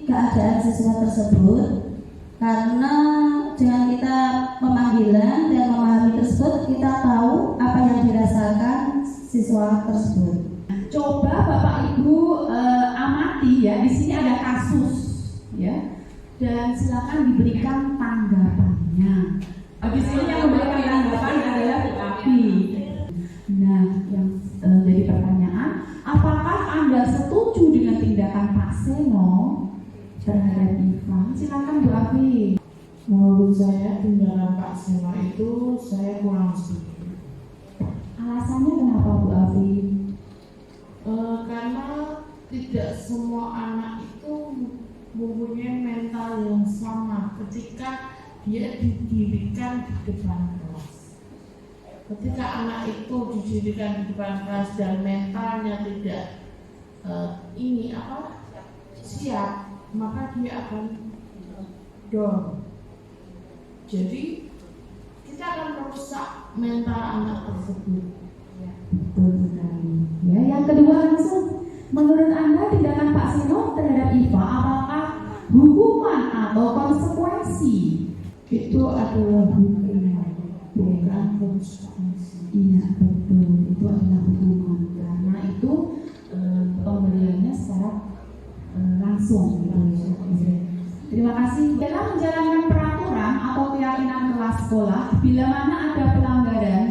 keadaan siswa tersebut, karena dengan kita pemanggilan dan memahami tersebut, kita tahu apa yang dirasakan siswa tersebut.
Coba Bapak Ibu amati ya, di sini ada kasus ya, dan silakan diberikan tanggapannya. Di sini yang memberikan tanggapan adalah Bu Api. Nah, yang jadi pertanyaan, apakah Anda setuju dengan tindakan Pak Seno terhadap Iva? Silakan Bu Api.
Menurut saya tindakan Pak Seno itu saya kurang setuju.
Alasannya kenapa Bu Afi?
Karena tidak semua anak itu mempunyai mental yang sama ketika dia didirikan di depan kelas. Ketika anak itu didirikan di depan kelas dan mentalnya tidak siap, maka dia akan down. Jadi kita akan merusak mental anak tersebut.
Betul sekali. Ya, yang kedua langsung, menurut Anda tindakan Pak Seno terhadap Iva apakah hukuman atau konsekuensi?
Itu adalah hukuman, bukan konsekuensi.
Iya betul, itu adalah hukuman karena itu pemberiannya secara langsung. Terima kasih. Dalam menjalankan peraturan atau keyakinan kelas sekolah, bila mana ada pelanggaran,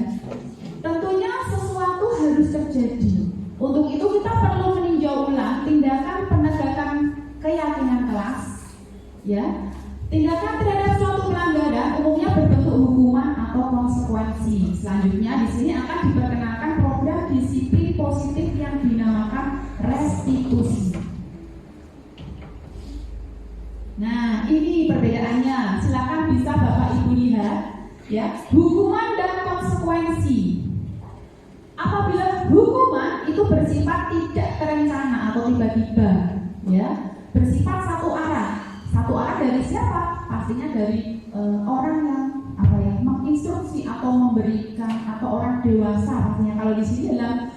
tentunya sesuatu harus terjadi. Untuk itu kita perlu meninjau ulang tindakan penegakan keyakinan kelas. Ya, tindakan terhadap suatu pelanggaran umumnya berbentuk hukuman atau konsekuensi. Selanjutnya di sini akan diperkenalkan program disiplin positif yang dinamakan restitusi. Nah, ini perbedaannya. Silakan bisa Bapak Ibu lihat, ya, hukuman dan konsekuensi. Apabila hukuman itu bersifat tidak terencana atau tiba-tiba, ya, bersifat satu arah. Satu arah dari siapa? Pastinya dari orang yang menginstruksi atau memberikan atau orang dewasa. Pastinya kalau di sini dalam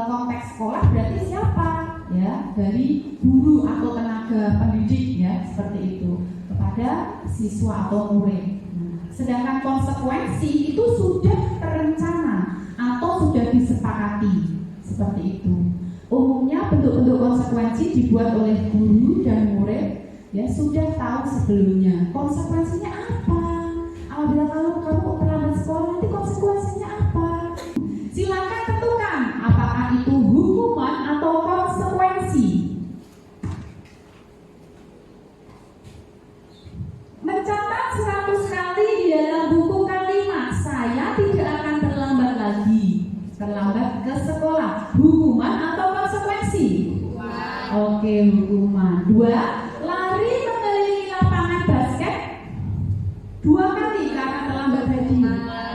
konteks sekolah berarti siapa? Ya, dari guru atau tenaga pendidik ya, seperti itu kepada siswa atau murid. Nah, sedangkan konsekuensi itu sudah terencana atau sudah disepakati seperti itu. Umumnya bentuk-bentuk konsekuensi dibuat oleh guru dan murid ya, sudah tahu sebelumnya konsekuensinya apa. Apabila kamu terlambat sekolah, nanti konsekuensinya apa? Silakan tentukan apakah itu hukuman atau konsekuensi. Mencatat 100 kali di dalam buku kalimat, saya tidak akan terlambat lagi. Terlambat ke sekolah, hukuman atau konsekuensi? Oke, hukuman. 2, lari mengelilingi lapangan basket 2 kali karena terlambat haji,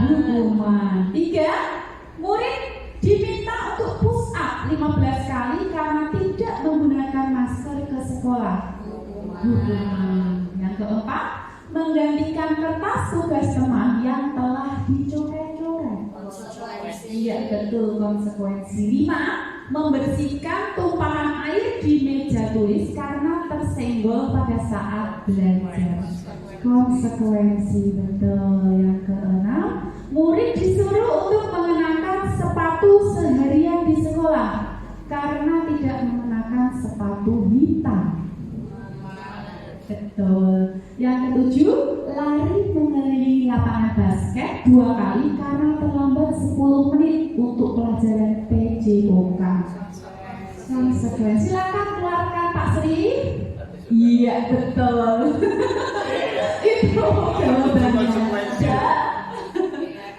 hukuman. 3, murid diminta untuk push up 15 kali karena tidak menggunakan masker ke sekolah, hukuman. Yang Yang keempat, menggantikan kertas tugas teman yang telah dicoret-coret. Iya, betul, konsekuensi. 5, membersihkan tumpahan air di meja tulis karena tersenggol pada saat belajar. Konsekuensi, betul. Yang keenam, murid disuruh untuk mengenakan sepatu seharian di sekolah karena tidak mengenakan sepatu hitam. Betul. Yang ketujuh, lari mengelilingi lapangan basket 2 kali karena terlambat 10 menit untuk pelajaran PJOK. Konsekuensi. Silakan keluarkan Pak Sri. Iya, betul. Itu jawabannya.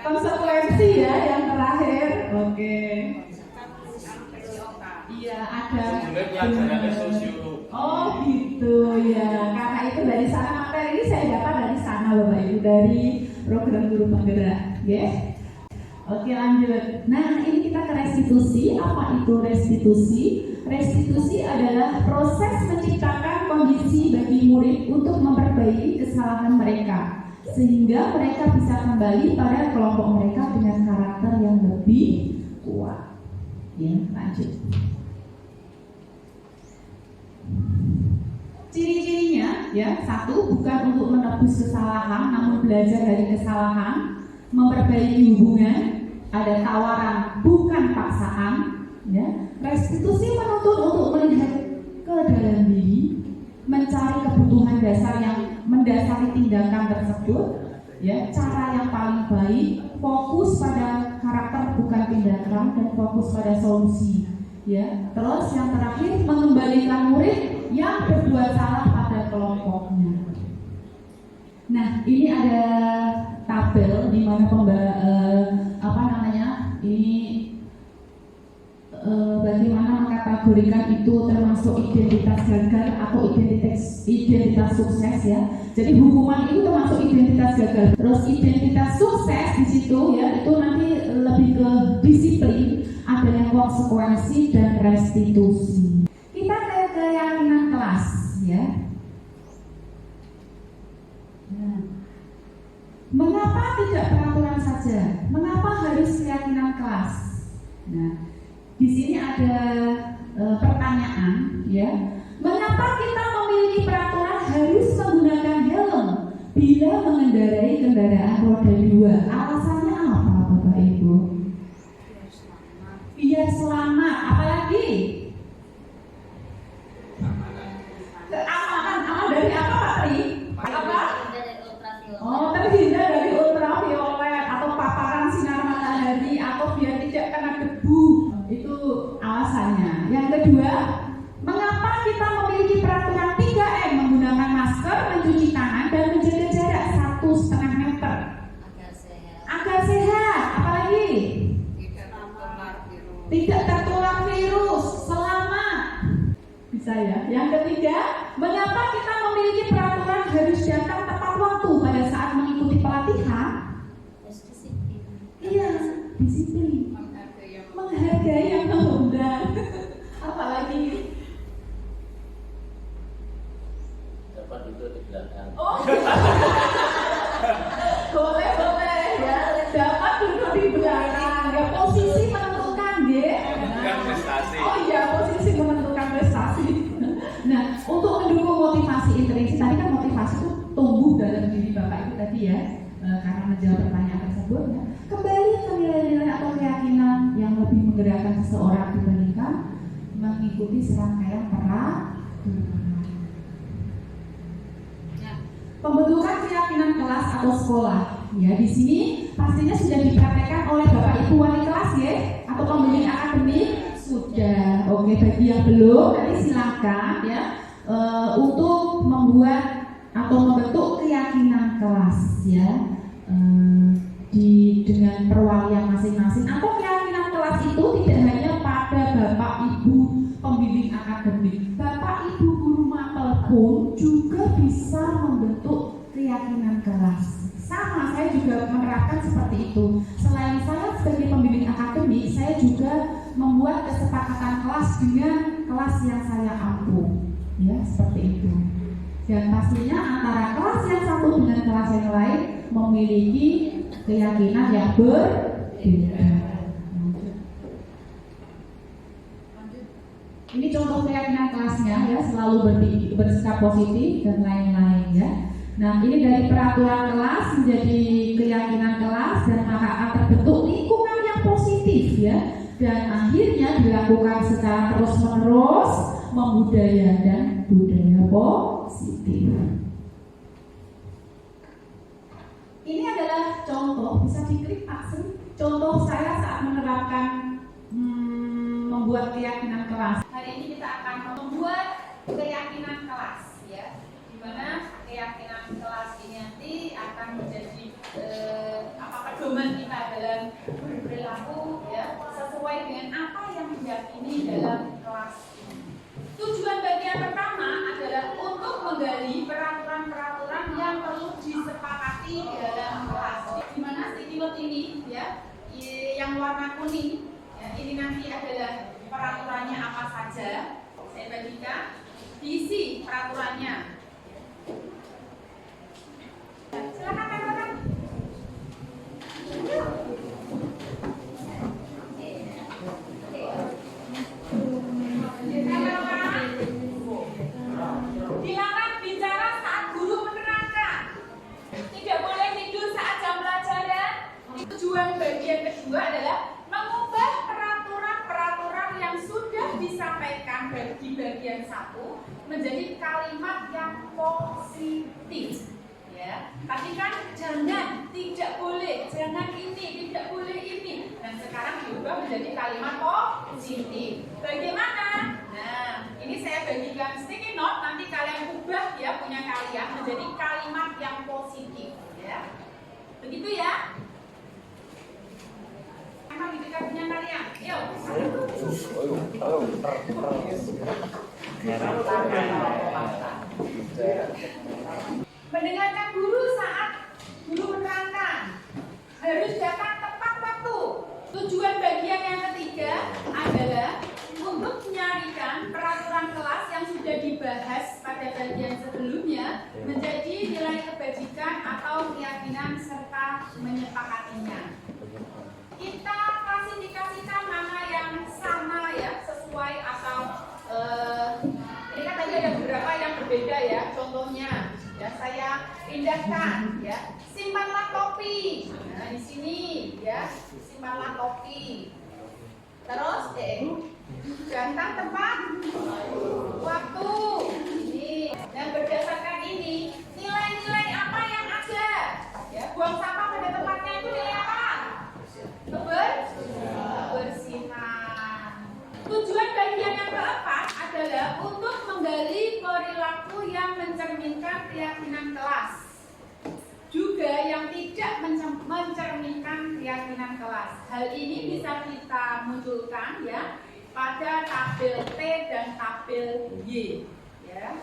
Konsekuensi ya yang terakhir. Oke. Iya, ada. Oh gitu ya, karena itu dari sana materi ini saya dapat dari sana Bapak Ibu, dari program guru penggerak, ya. Oke, lanjut. Nah, ini kita ke restitusi. Apa itu restitusi? Restitusi adalah proses menciptakan kondisi bagi murid untuk memperbaiki kesalahan mereka sehingga mereka bisa kembali pada kelompok mereka dengan karakter yang lebih kuat. Ya, lanjut. Ciri-cirinya ya, 1, bukan untuk menebus kesalahan namun belajar dari kesalahan, memperbaiki hubungan, ada tawaran bukan paksaan ya. Restitusi menuntut untuk melihat ke dalam diri, mencari kebutuhan dasar yang mendasari tindakan tersebut ya, cara yang paling baik, fokus pada karakter bukan tindakan dan fokus pada solusi ya. Terus yang terakhir, mengembalikan murid yang berbuat salah pada kelompoknya. Nah, ini ada tabel di mana ini bagaimana mengkategorikan itu termasuk identitas gagal atau identitas sukses ya. Jadi hukuman itu termasuk identitas gagal. Terus identitas sukses di situ ya, itu nanti lebih ke disiplin, ada yang konsekuensi dan restitusi. Kita ke keyakinan kelas ya. Nah, mengapa tidak peraturan saja? Mengapa harus keyakinan kelas? Nah, di sini ada pertanyaan ya. Mengapa kita memiliki peraturan harus menggunakan helm bila mengendarai kendaraan roda 2? Alasannya apa, Bapak Ibu? Biar selamat. Apalagi? Keamanan. Aman dari apa, Pak Tri? Apa? Oh, terhindar dari ultraviolet atau paparan sinar matahari atau biar tidak kena debu. Itu alasannya. Yang kedua, mengapa kita memiliki peraturan 3M, menggunakan masker, mencuci tangan dan menjaga jarak 1,5 meter? Agar sehat. Apalagi? Tidak tertular virus. Selamat. Bisa ya. Yang ketiga, mengapa kita memiliki peraturan harus datang tepat waktu pada saat mengikuti pelatihan? Iya, disiplin. Menghargai yang mengundang. Apalagi?
Dapat duduk di belakang.
Oh. boleh ya. Dapat duduk di belakang. Ya, posisi menentukan deh.
Bukan prestasi.
Oh iya, posisi menentukan prestasi. Nah, untuk mendukung motivasi intrinsik, tadi kan motivasi itu tumbuh dalam diri Bapak Ibu tadi ya, karena menjawab pertanyaan tersebut ya. Kembali ke nilai-nilai atau keyakinan yang lebih menggerakkan seseorang dibandingkan mengikuti serangkaian peraturan. Pembentukan keyakinan kelas atau sekolah. Ya, di sini pastinya sudah dipraktekkan oleh Bapak Ibu wali kelas ya, atau pembimbing akademik sudah. Oke, bagi yang belum nanti silakan ya untuk membuat atau membentuk keyakinan kelas ya dengan perwalian masing-masing. Atau keyakinan kelas itu tidak hanya pada Bapak Ibu pembimbing akademik, Bapak Ibu guru mapel pun juga bisa membentuk keyakinan kelas. Sama, saya juga menerapkan seperti itu. Selain saya sebagai pembimbing akademik, saya juga membuat kesepakatan kelas dengan kelas yang saya ampu. Ya, seperti itu. Dan pastinya antara kelas yang satu dengan kelas yang lain memiliki keyakinan yang berbeda. Ini contoh keyakinan kelasnya ya, selalu bersikap positif dan lain-lain ya. Nah, ini dari peraturan kelas menjadi keyakinan kelas dan maka akan terbentuk lingkungan yang positif ya. Dan akhirnya dilakukan secara terus-menerus membudaya dan budaya positif. Ini adalah contoh, bisa diklik Pak Sri. Contoh saya saat menerapkan membuat keyakinan kelas. Hari ini kita akan membuat keyakinan kelas ya. Di mana keyakinan kelas ini nanti akan menjadi pedoman kita dalam berperilaku ya, sesuai dengan apa yang diyakini dalam kelas ini. Tujuan bagian pertama adalah untuk menggali peraturan-peraturan yang perlu disepakati di dalam kelas. Di mana sticky note ini ya, yang warna kuning ya, ini nanti adalah peraturannya apa saja. Saya bagikan isi peraturannya. Silakan rekan-rekan. Dilarang bicara saat guru menerangkan. Tidak boleh tidur saat jam pelajaran. Tujuan bagian kedua adalah mengubah peraturan-peraturan yang sudah disampaikan di bagian 1 menjadi kalimat yang positif. Ya, tadi kan jangan, tidak boleh, jangan ini, tidak boleh ini. Dan sekarang diubah menjadi kalimat positif. Bagaimana? Nah, ini saya bagikan sticky note, nanti kalian ubah ya punya kalian menjadi kalimat yang positif. Ya, begitu ya. Emang di dekat punya kalian. Yuk. Mendengarkan guru saat guru menerangkan, harus datang tepat waktu. Tujuan bagian yang ketiga adalah untuk menyarikan peraturan kelas yang sudah dibahas pada bagian sebelumnya menjadi nilai kebajikan atau keyakinan serta menyepakatinya. Kita klasifikasikan mana yang sama ya, sesuai atau ini kan tadi ada beberapa yang berbeda ya. Contohnya ya saya pindahkan ya, simpanlah topi. Nah di sini ya, simpanlah topi. Terus datang tepat waktu. Ini dan berdasarkan ini nilai-nilai apa yang ada ya, buang sampah pada tempatnya itu nilai apa? Kebersihan. Tujuan bagian yang keempat adalah untuk menggali perilaku yang mencerminkan keyakinan kelas, juga yang tidak mencerminkan keyakinan kelas. Hal ini bisa kita munculkan ya pada tabel T dan tabel Y. Ya.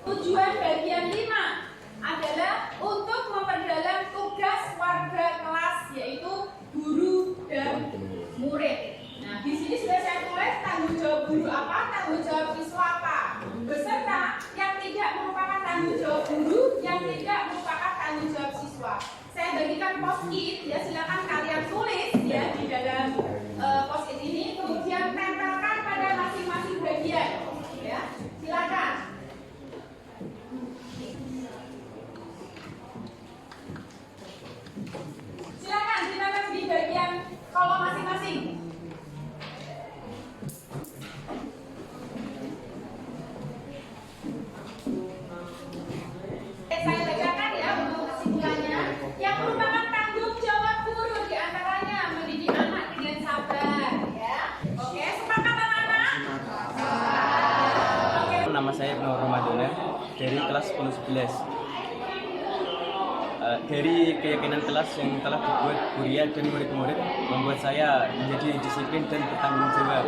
Tujuan bagian 5 adalah untuk memperdalam tugas warga kelas, yaitu guru dan murid. Nah, di sini sudah saya tulis tanggung jawab guru apa, tanggung jawab siswa apa, beserta yang tidak merupakan tanggung jawab guru, yang tidak merupakan tanggung jawab siswa. Saya bagikan post-it ya, silakan kalian tulis ya di dalam post-it ini, kemudian tempelkan pada masing-masing bagian. Ya, silakan. Silakan ditempel di bagian kolom masing-masing. Saya bacakan ya untuk kesimpulannya. Yang merupakan tanggung jawab guru diantaranya mendidik anak dengan sabar, ya. Oke, sepakat anak-anak? Oke.
Nama saya Nur Ramadana dari kelas 10-11. Dari keyakinan kelas yang telah dibuat Buria dan murid-murid membuat saya menjadi disiplin dan bertanggung jawab.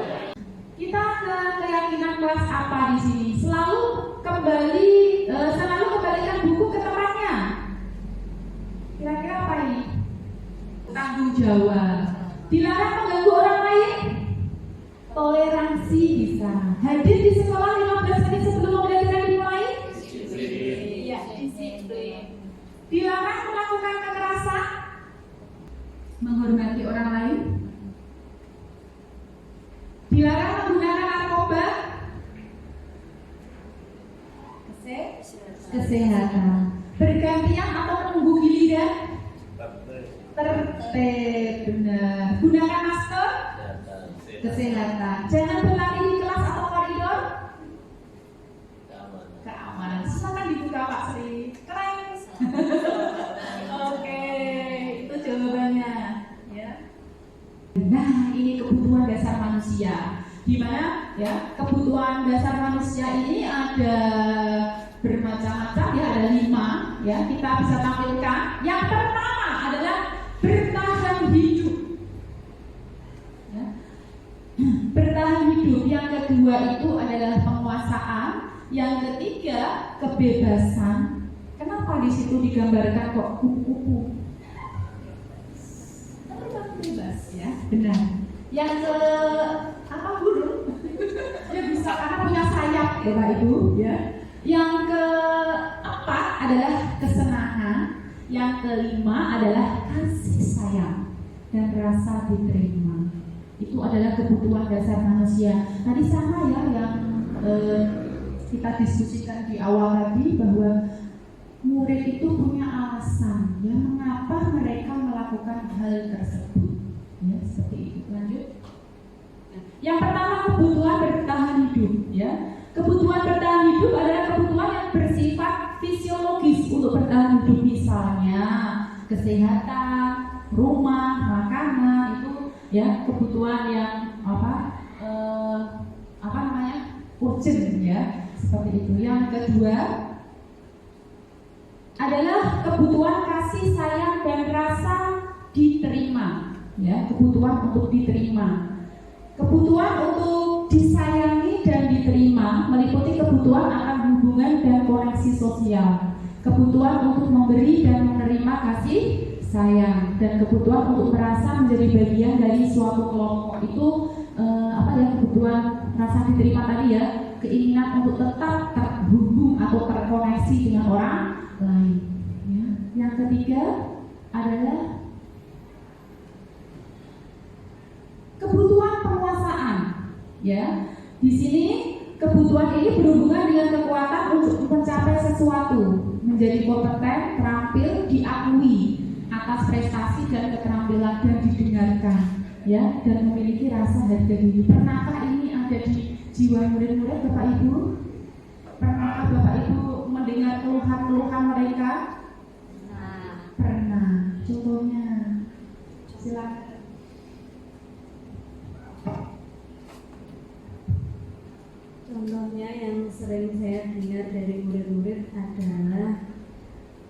Kita ke keyakinan kelas apa di sini? Selalu kembalikan buku ke tempatnya. Kira-kira apa ini? Tanggung jawab. Dilarang mengganggu orang lain. Toleransi bisa. Hadir di sekolah 15 menit sebelum pembelajaran dimulai. menghormati orang lain, dilarang menggunakan narkoba, kesehatan, bergantian atau menunggu giliran, tertib, benar, gunakan masker, kesehatan, jangan berlari di kelas atau koridor, keamanan. Silakan dibuka Pak Sri, keren. Oke, itu jawabannya ya. Nah, ini kebutuhan dasar manusia. Di mana ya kebutuhan dasar manusia ini ada bermacam-macam ya, ada 5 ya, kita bisa tampilkan. Yang pertama adalah bertahan hidup ya. Bertahan hidup. Yang kedua itu adalah penguasaan. Yang ketiga kebebasan. Kenapa di situ digambarkan kok kupu-kupu? Bebas ya, benar. Yang ke apa burung? Dia bisa karena punya sayap, Bapak Ibu ya. Yang keempat adalah kesenangan. Yang kelima adalah kasih sayang dan rasa diterima. Itu adalah kebutuhan dasar manusia. Tadi sama ya yang kita diskusikan di awal tadi, bahwa murid itu punya alasan ya mengapa mereka melakukan hal tersebut ya, seperti itu. Lanjut. Yang pertama, kebutuhan bertahan hidup ya. Kebutuhan bertahan hidup adalah kebutuhan yang bersifat fisiologis untuk bertahan hidup, misalnya kesehatan, rumah, makanan, itu ya kebutuhan yang urgent ya, seperti itu. Yang kedua adalah kebutuhan kasih sayang dan rasa diterima ya, kebutuhan untuk diterima. Kebutuhan untuk disayangi dan diterima meliputi kebutuhan akan hubungan dan koneksi sosial, kebutuhan untuk memberi dan menerima kasih sayang, dan kebutuhan untuk merasa menjadi bagian dari suatu kelompok. Itu kebutuhan rasa diterima tadi ya, keinginan untuk tetap terhubung atau terkoneksi dengan orang lain ya. Yang ketiga adalah kebutuhan penguasaan ya. Di sini kebutuhan ini berhubungan dengan kekuatan untuk mencapai sesuatu, menjadi kompeten, terampil, diakui atas prestasi dan keterampilan, dan didengarkan ya, dan memiliki rasa harga diri. Pernahkah ini ada di jiwa murid-murid Bapak Ibu? Pernahkah Bapak Ibu mendengar keluhan-keluhan mereka? Pernah. Contohnya, silakan.
Contohnya yang sering saya dengar dari murid-murid adalah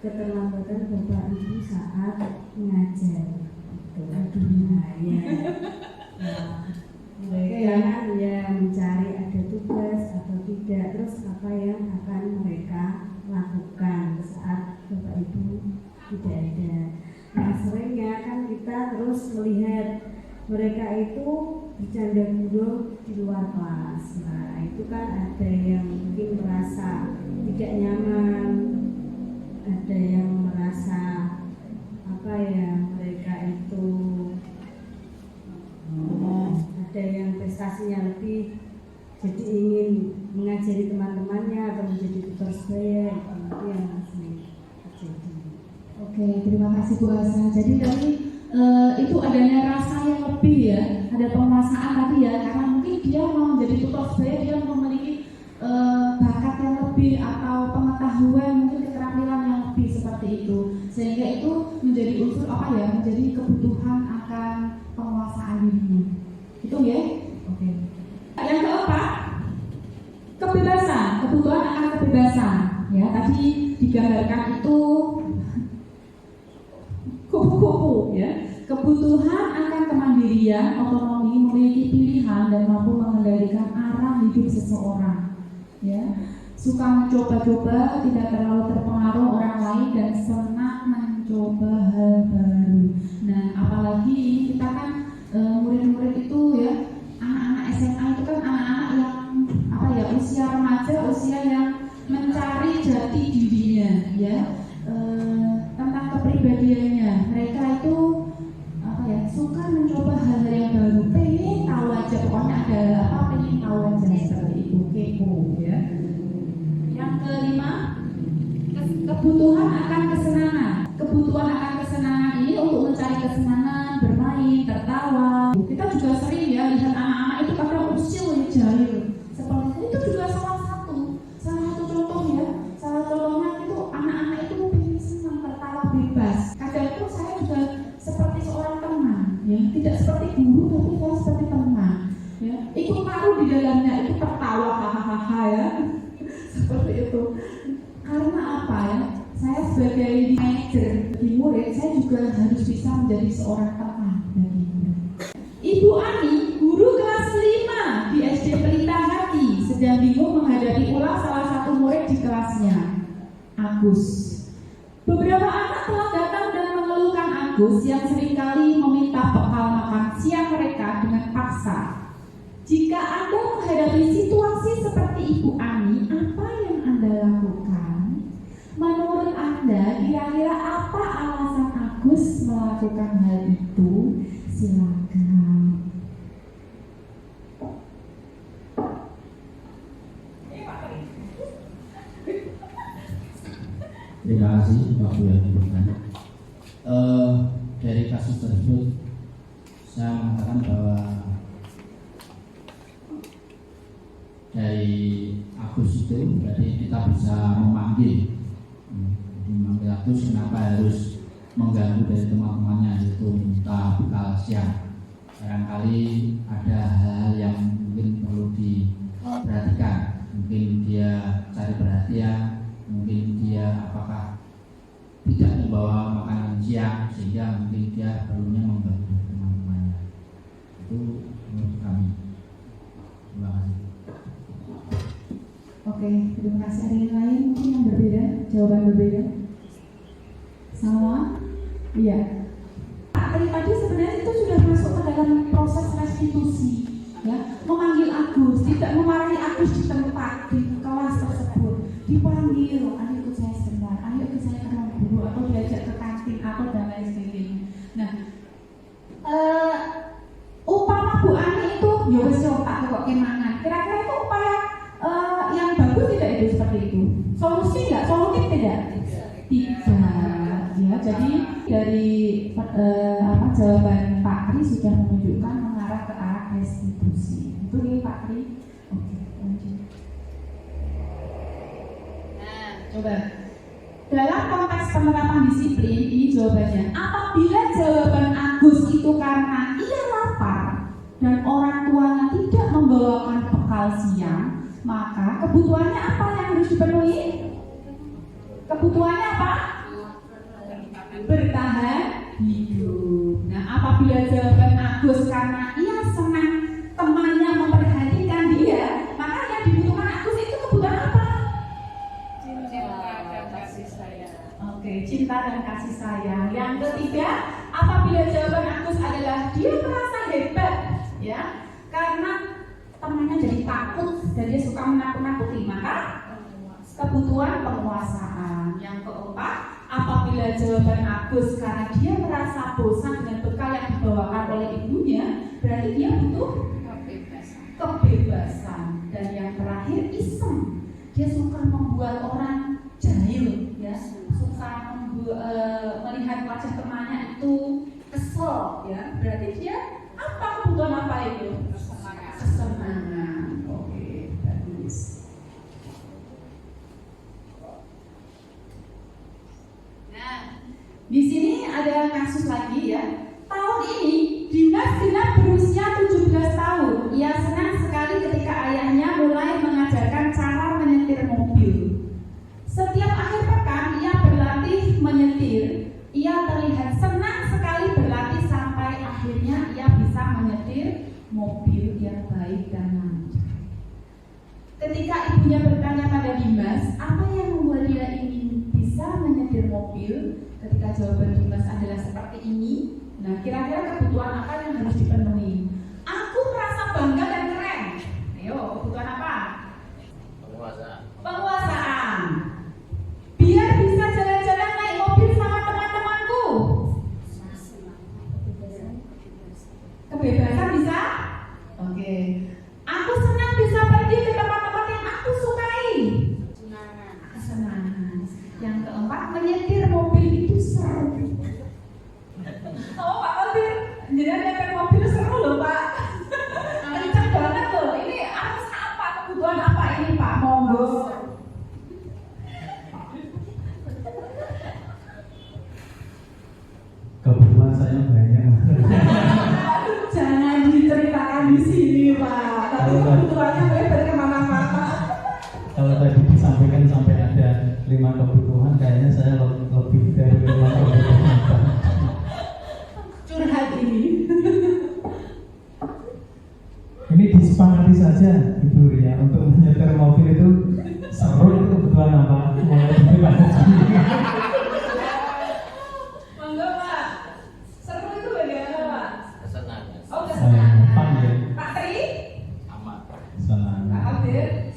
keterlambatan Bapak Ibu saat mengajar. Mereka ya mencari ada tugas atau tidak, terus apa yang akan mereka lakukan saat Bapak Ibu tidak ada. Nah, seringnya kan kita terus melihat mereka itu bercanda burung di luar kelas. Nah, itu kan ada yang mungkin merasa tidak nyaman, ada yang merasa mereka itu ada yang prestasinya lebih, jadi ingin mengajari teman-temannya atau menjadi tutor sebaya. Itu yang masih terjadi.
Oke, terima kasih Bu Hasan. Jadi tadi itu adanya rasa yang lebih ya, ada penguasaan tadi ya, karena mungkin dia mau menjadi tutor sebaya, dia memiliki bakat yang lebih atau pengetahuan, mungkin keterampilan yang lebih seperti itu, sehingga itu menjadi unsur menjadi kebutuhan akan penguasaan dirinya. Itu ya. Oke. Yang keempat, kebebasan, kebutuhan akan kebebasan ya. Tadi digambarkan itu kupu-kupu ya. Kebutuhan akan kemandirian, otonomi, memiliki pilihan dan mampu mengendalikan arah hidup seseorang ya. Suka mencoba-coba, tidak terlalu terpengaruh orang lain, dan senang mencoba hal baru. Nah, apalagi kita kan murid-murid itu ya, anak-anak SMA itu kan anak-anak yang usia remaja, usia yang mencari jati dirinya ya, tentang kepribadiannya. Mereka itu kelima, kebutuhan akan kesenangan. Kebutuhan akan kesenangan ini untuk mencari kesenangan, bermain, tertawa. Kita juga sering ya lihat anak-anak itu kadang usil jahil. Seperti itu juga salah satu contoh ya. Salah contohnya itu anak-anak itu pengen senang, tertawa bebas. Kadang itu saya juga seperti seorang teman, ya, tidak seperti guru tapi saya seperti teman. Ya, ikut taruh di dalamnya itu tertawa hahaha ya. Seperti itu. Karena apa ya? Saya sebagai manajer di murid, saya juga harus bisa menjadi seorang teman bagi murid. Ibu Ani, guru kelas 5 di SD Pelita Hati, sedang bingung menghadapi ulang salah satu murid di kelasnya, Agus. Beberapa anak telah datang dan mengeluhkan Agus yang seringkali meminta bekal makan siang mereka dengan paksa. Jika Anda menghadapi situasi seperti Ibu Ani, apa yang Anda lakukan? Menurut Anda, kira-kira apa alasan Agus melakukan hal itu? Silakan.
Terima kasih waktu yang diberikan. Dari kasus tersebut, saya mengatakan bahwa dari Agus itu berarti kita bisa memanggil Agus, kenapa harus mengganggu dari teman-temannya yaitu minta bekal siang. Barangkali ada hal-hal yang mungkin perlu diperhatikan. Mungkin dia cari perhatian, mungkin dia apakah tidak membawa makanan siang sehingga mungkin dia perlunya mengganggu teman-temannya. Itu menurut kami. Terima kasih.
Oke, terima kasih. Ada yang lain mungkin yang berbeda, jawaban berbeda? Sama? Iya. Tadi sebenarnya itu sudah masuk ke dalam proses restitusi, ya, memanggil Agus, tidak memarahi Agus di tempat di kelas tersebut, dipanggil, ayo ikut saya sebentar, ayo ikut saya ke ruang guru atau diajak ke kantin atau dan lain sebagainya. Nah, upama Bu Ani itu, ya wes yo tak kok kemangan. Kira-kira itu upaya yang bagus tidak itu seperti itu? Solusi nggak? Solutif tidak? Tidak. Ya, jadi dari jawaban Pak Tri sudah menunjukkan mengarah ke arah restitusi. Itu ya Pak Tri. Oke, lanjut. Nah, coba dalam konteks penerapan disiplin ini jawabannya. Apabila jawaban Agus itu karena ia lapar dan orang tuanya tidak membawakan bekal siang, maka kebutuhannya apa yang harus dipenuhi? Kebutuhannya apa? Bertahan hidup. Nah, apabila jawaban Agus karena ia senang temannya memperhatikan dia, maka yang dibutuhkan Agus itu kebutuhan apa? Cinta dan kasih sayang. Oke, cinta dan kasih sayang. Yang ketiga, apabila jawaban Agus adalah dia merasa hebat, ya, karena temannya jadi takut dan dia suka menakut-nakuti, maka kebutuhan penguasaan. Yang keempat, apabila jawaban Agus karena dia merasa bosan dengan bekal yang dibawakan oleh ibunya, berarti dia butuh kebebasan. Dan yang terakhir, iseng. Dia suka membuat orang jahil, ya, suka melihat wajah temannya itu kesel, ya. Berarti dia apa kebutuhan apa itu? Kesenangan. Oke, bagus. Nah, di sini ada kasus lagi ya. Tahun ini Dimas genap berusia 17 tahun. Ia senang sekali ketika ayahnya mulai mengajarkan cara menyetir mobil. Setiap akhir pekan ia berlatih menyetir. Ia terlihat senang sekali berlatih sampai akhirnya ia bisa menyetir mobil yang baik dan lancar. Ketika ibunya bertanya pada Dimas, apa yang membuat dia ingin bisa menyetir mobil? Ketika jawaban Dimas adalah seperti ini, nah kira-kira kebutuhan apa yang harus dipenuhi? Aku merasa bangga dan keren. Ayo, kebutuhan apa? Penguasaan. Biar bisa jalan-jalan naik mobil sama teman-temanku. Kebebasan bisa? Oke. Aku senang bisa pergi ke tempat-tempat yang aku sukai.
kalau tadi disampaikan sampai ada 5 kebutuhan, kayaknya saya lebih dari 5 kebutuhan.
Curhat ini.
Ini disepakati saja Ibu ya, untuk menyetir mobil itu seru itu kebutuhan apa? Mulai dari mana?
Monggo Pak. Seru itu bagaimana Pak?
Kesenangan.
Oh kesenangan.
Fun ya.
Pak Tri?
Aman.
Senang.
Pak Abdir?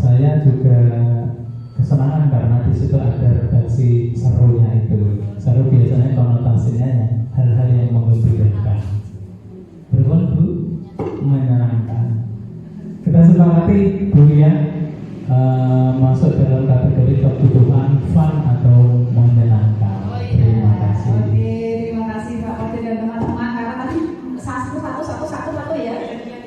Saya juga kesenangan karena di situ ada redaksi serunya itu. Seru biasanya konotasinya ya hal-hal yang menggembirakan. Berbuat Bu, menyenangkan. Kita sepakati Bu ya, masuk dalam kategori kebutuhan fun atau menyenangkan.
Oh iya.
Terima kasih.
Oke, terima kasih Pak Abdir dan teman-teman. Karena tadi satu ya, jadinya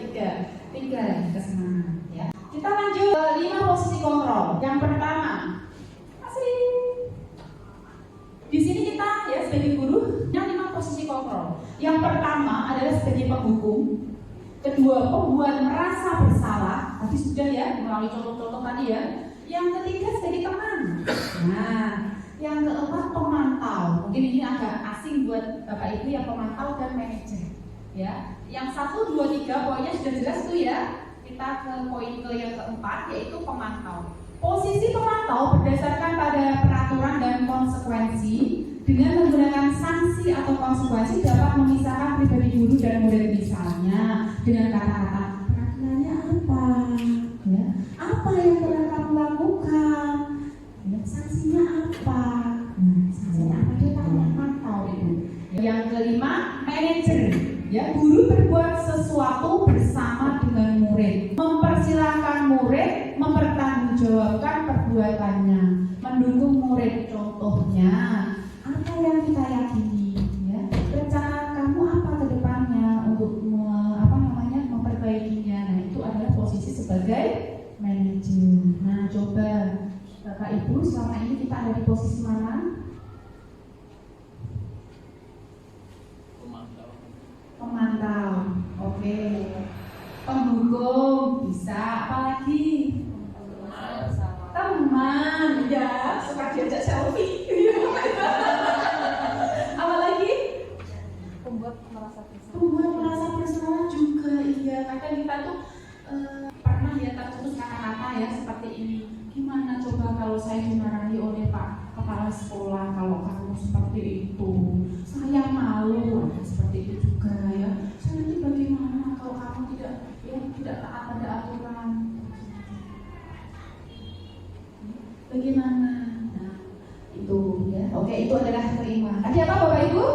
tiga kesenangan ya. Kita lanjut ke 5 posisi kontrol. Yang pertama, di sini kita ya sebagai guru yang 5 posisi kontrol. Yang pertama adalah sebagai penghukum, kedua pembuat merasa bersalah, tadi sudah ya melalui contoh-contoh tadi ya. Yang ketiga sebagai teman. Nah, yang keempat pemantau. Mungkin ini agak asing buat Bapak Ibu yang pemantau dan manajer. Ya, yang 1, 2, 3 pokoknya sudah jelas tuh ya. Kita ke poin yang keempat yaitu pemantau. Posisi pemantau berdasarkan pada peraturan dan konsekuensi dengan menggunakan sanksi atau konsekuensi dapat memisahkan pribadi guru dan murid misalnya dengan kata-kata peraturannya apa, ya, apa yang telah kamu lakukan, ya, sanksinya apa, sanksinya apa dia pantau itu. Yang kelima manajer, ya guru berbuat sesuatu bersama dengan murid, mempersilahkan murid mempertanggungjawabkan perbuatannya, mendukung murid. Contohnya apa yang kita yakini, ya rencana kamu apa ke depannya untuk memperbaikinya. Nah itu adalah posisi sebagai manajer. Nah coba Bapak Ibu selama ini kita ada di posisi mana? Pemantau. Oke. Penghukum bisa, apalagi teman, ya suka diajak selfie. Apalagi pembuat merasa bersalah juga. Iya, kadang kita tuh pernah ya tercetus kata-kata ya seperti ini. Gimana coba kalau saya dimarahi oleh Pak Kepala Sekolah kalau kamu seperti itu, saya malu. Seperti itu juga ya. Saya nanti bagaimana kalau kamu tidak taat pada aturan? Bagaimana? Nah, itu ya. Oke, itu adalah kelima. Tadi apa Bapak Ibu?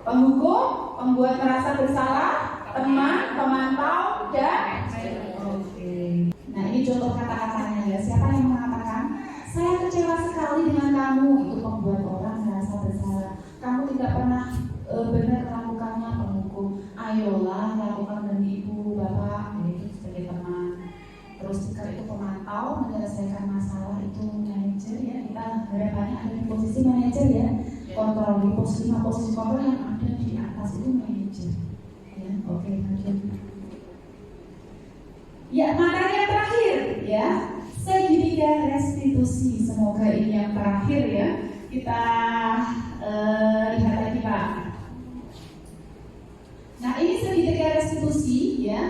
Penghukum, pembuat merasa bersalah, teman, pemantau, dan oke. Nah, ini contoh kata-katanya ya. Siapa yang mengatakan, saya kecewa sekali dengan kamu, itu membuat orang merasa bersalah. Kamu tidak pernah benar melakukannya, penghukum. Ayolah lakukan demi ibu, bapak, itu sebagai teman. Terus jika itu pemantau menyelesaikan masalah, itu manajer ya. Kita harapannya ada di posisi manajer ya. Kontrol di posisi 5 posisi kontrol yang ada di atas itu manajer. Ya, oke, lanjut. Ya, materi yang terakhir ya. Segitiga restitusi. Semoga ini yang terakhir ya. Kita lihat lagi Pak. Nah, ini segitiga restitusi ya.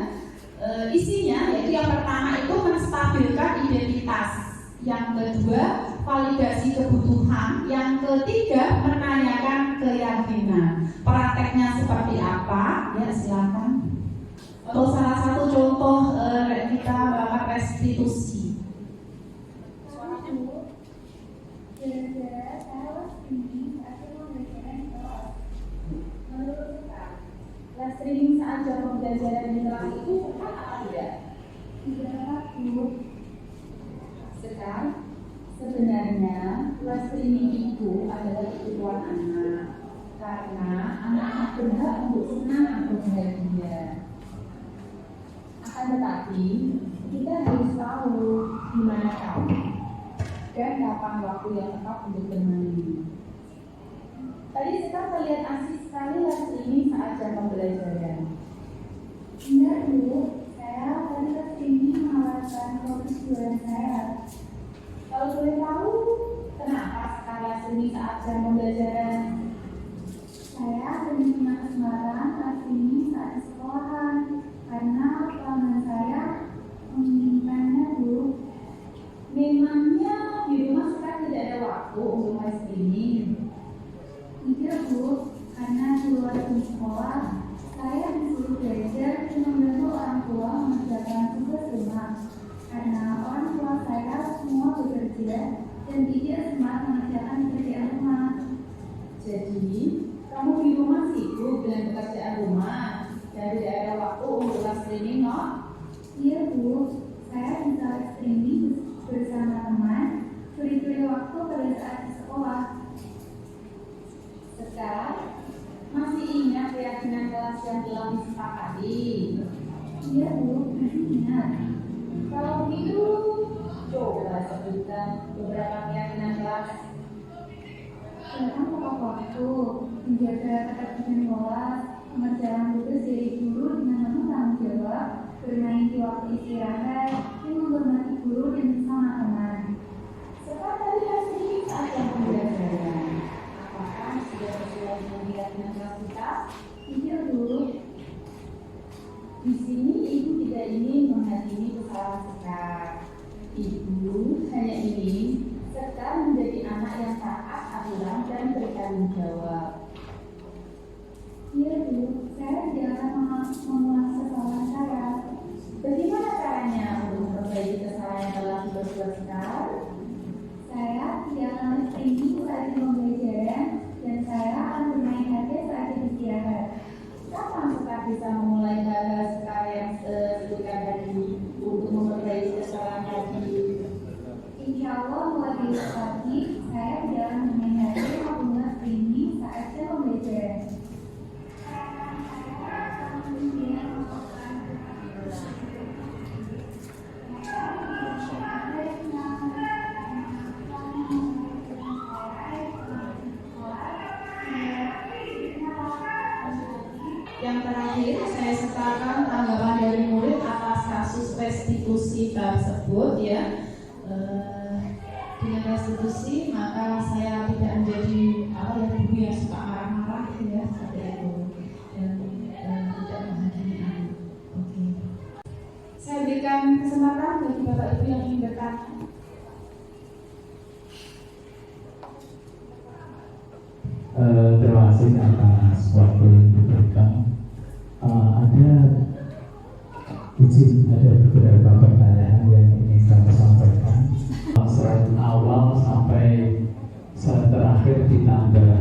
Isinya yaitu yang pertama itu menstabilkan identitas, yang kedua validasi kebutuhan, yang ketiga menanyakan keyakinan. Prakteknya seperti apa? Ya silakan. Untuk salah satu contoh kita melakukan restitusi. Live streaming saat jam pembelajaran di kelas itu apa tidak? Tidak. Sekarang sebenarnya live streaming itu adalah kebutuhan anak, karena anak berhak untuk senang atau bahagia. Akan tetapi kita harus tahu di mana kapan dan kapan waktu yang tepat untuk bermain. Tadi kita terlihat asik sekali live streaming saat jam pembelajaran. Benar Bu, saya tadi live streaming malah
melakukan kejujuran saya. Kalau boleh tahu, kenapa karya seni saat jam pembelajaran? Saya punya kesempatan saat ini saat di sekolahan karena pelanggan saya menginginkannya, Bu. Memangnya di rumah sekarang tidak ada waktu untuk live streaming? Tidak, Bu, karena di luar sekolah saya disuruh belajar dan membantu orang tua mengerjakan tugas rumah. Karena orang tua saya semua bekerja dan tidak sempat mengerjakan pekerjaan rumah. Jadi, kamu di rumah sibuk dengan pekerjaan rumah dan tidak ada waktu untuk live streaming, no? Iya, Bu, saya bisa live streaming bersama teman sore-sore waktu pada saat di sekolah. Sekarang masih ingat keyakinan kelas yang telah disepakati? Iya, Bu, masih ingat. Kalau begitu, coba sebutkan beberapa keyakinan kelas. Datang tepat waktu, menjaga ketertiban kelas, mengerjakan tugas dari guru dengan penuh tanggung jawab, bermain di waktu istirahat, dan menghormati guru dan bersama teman. Sekarang tadi hasil saat yang pembelajaran. Apakah sudah sesuai dengan keyakinan kelas kita? Tidak, Bu. Di sini Ibu tidak ingin menghakimi kesalahan Sekar. Ibu hanya ingin Sekar menjadi anak yang taat aturan dan bertanggung jawab. Iya, Bu, saya tidak akan mengulang kesalahan saya. Bagaimana caranya untuk memperbaiki kesalahan yang telah dibuat Sekar? Saya tidak akan berhenti saat di pembelajaran dan saya akan bermain HP saat istirahat. Kapan Sekar bisa memulai hal-hal Sekar yang sebutkan tadi untuk memperbaiki kesalahan tadi? Insya Allah mulai besok pagi saya tidak akan bermain HP maupun streaming saat jam pembelajaran.
Yang terakhir, saya sertakan tanggapan dari murid atas kasus restitusi tersebut ya. Dengan restitusi maka saya tidak menjadi guru yang suka marah-marah ya seperti itu dan tidak menghakimi anak. Oke.
Saya berikan kesempatan bagi Bapak Ibu yang ingin bertanya.
Terima kasih atas waktu yang diberikan. Ada beberapa pertanyaan yang ingin kami sampaikan. Slide awal sampai slide terakhir ditambah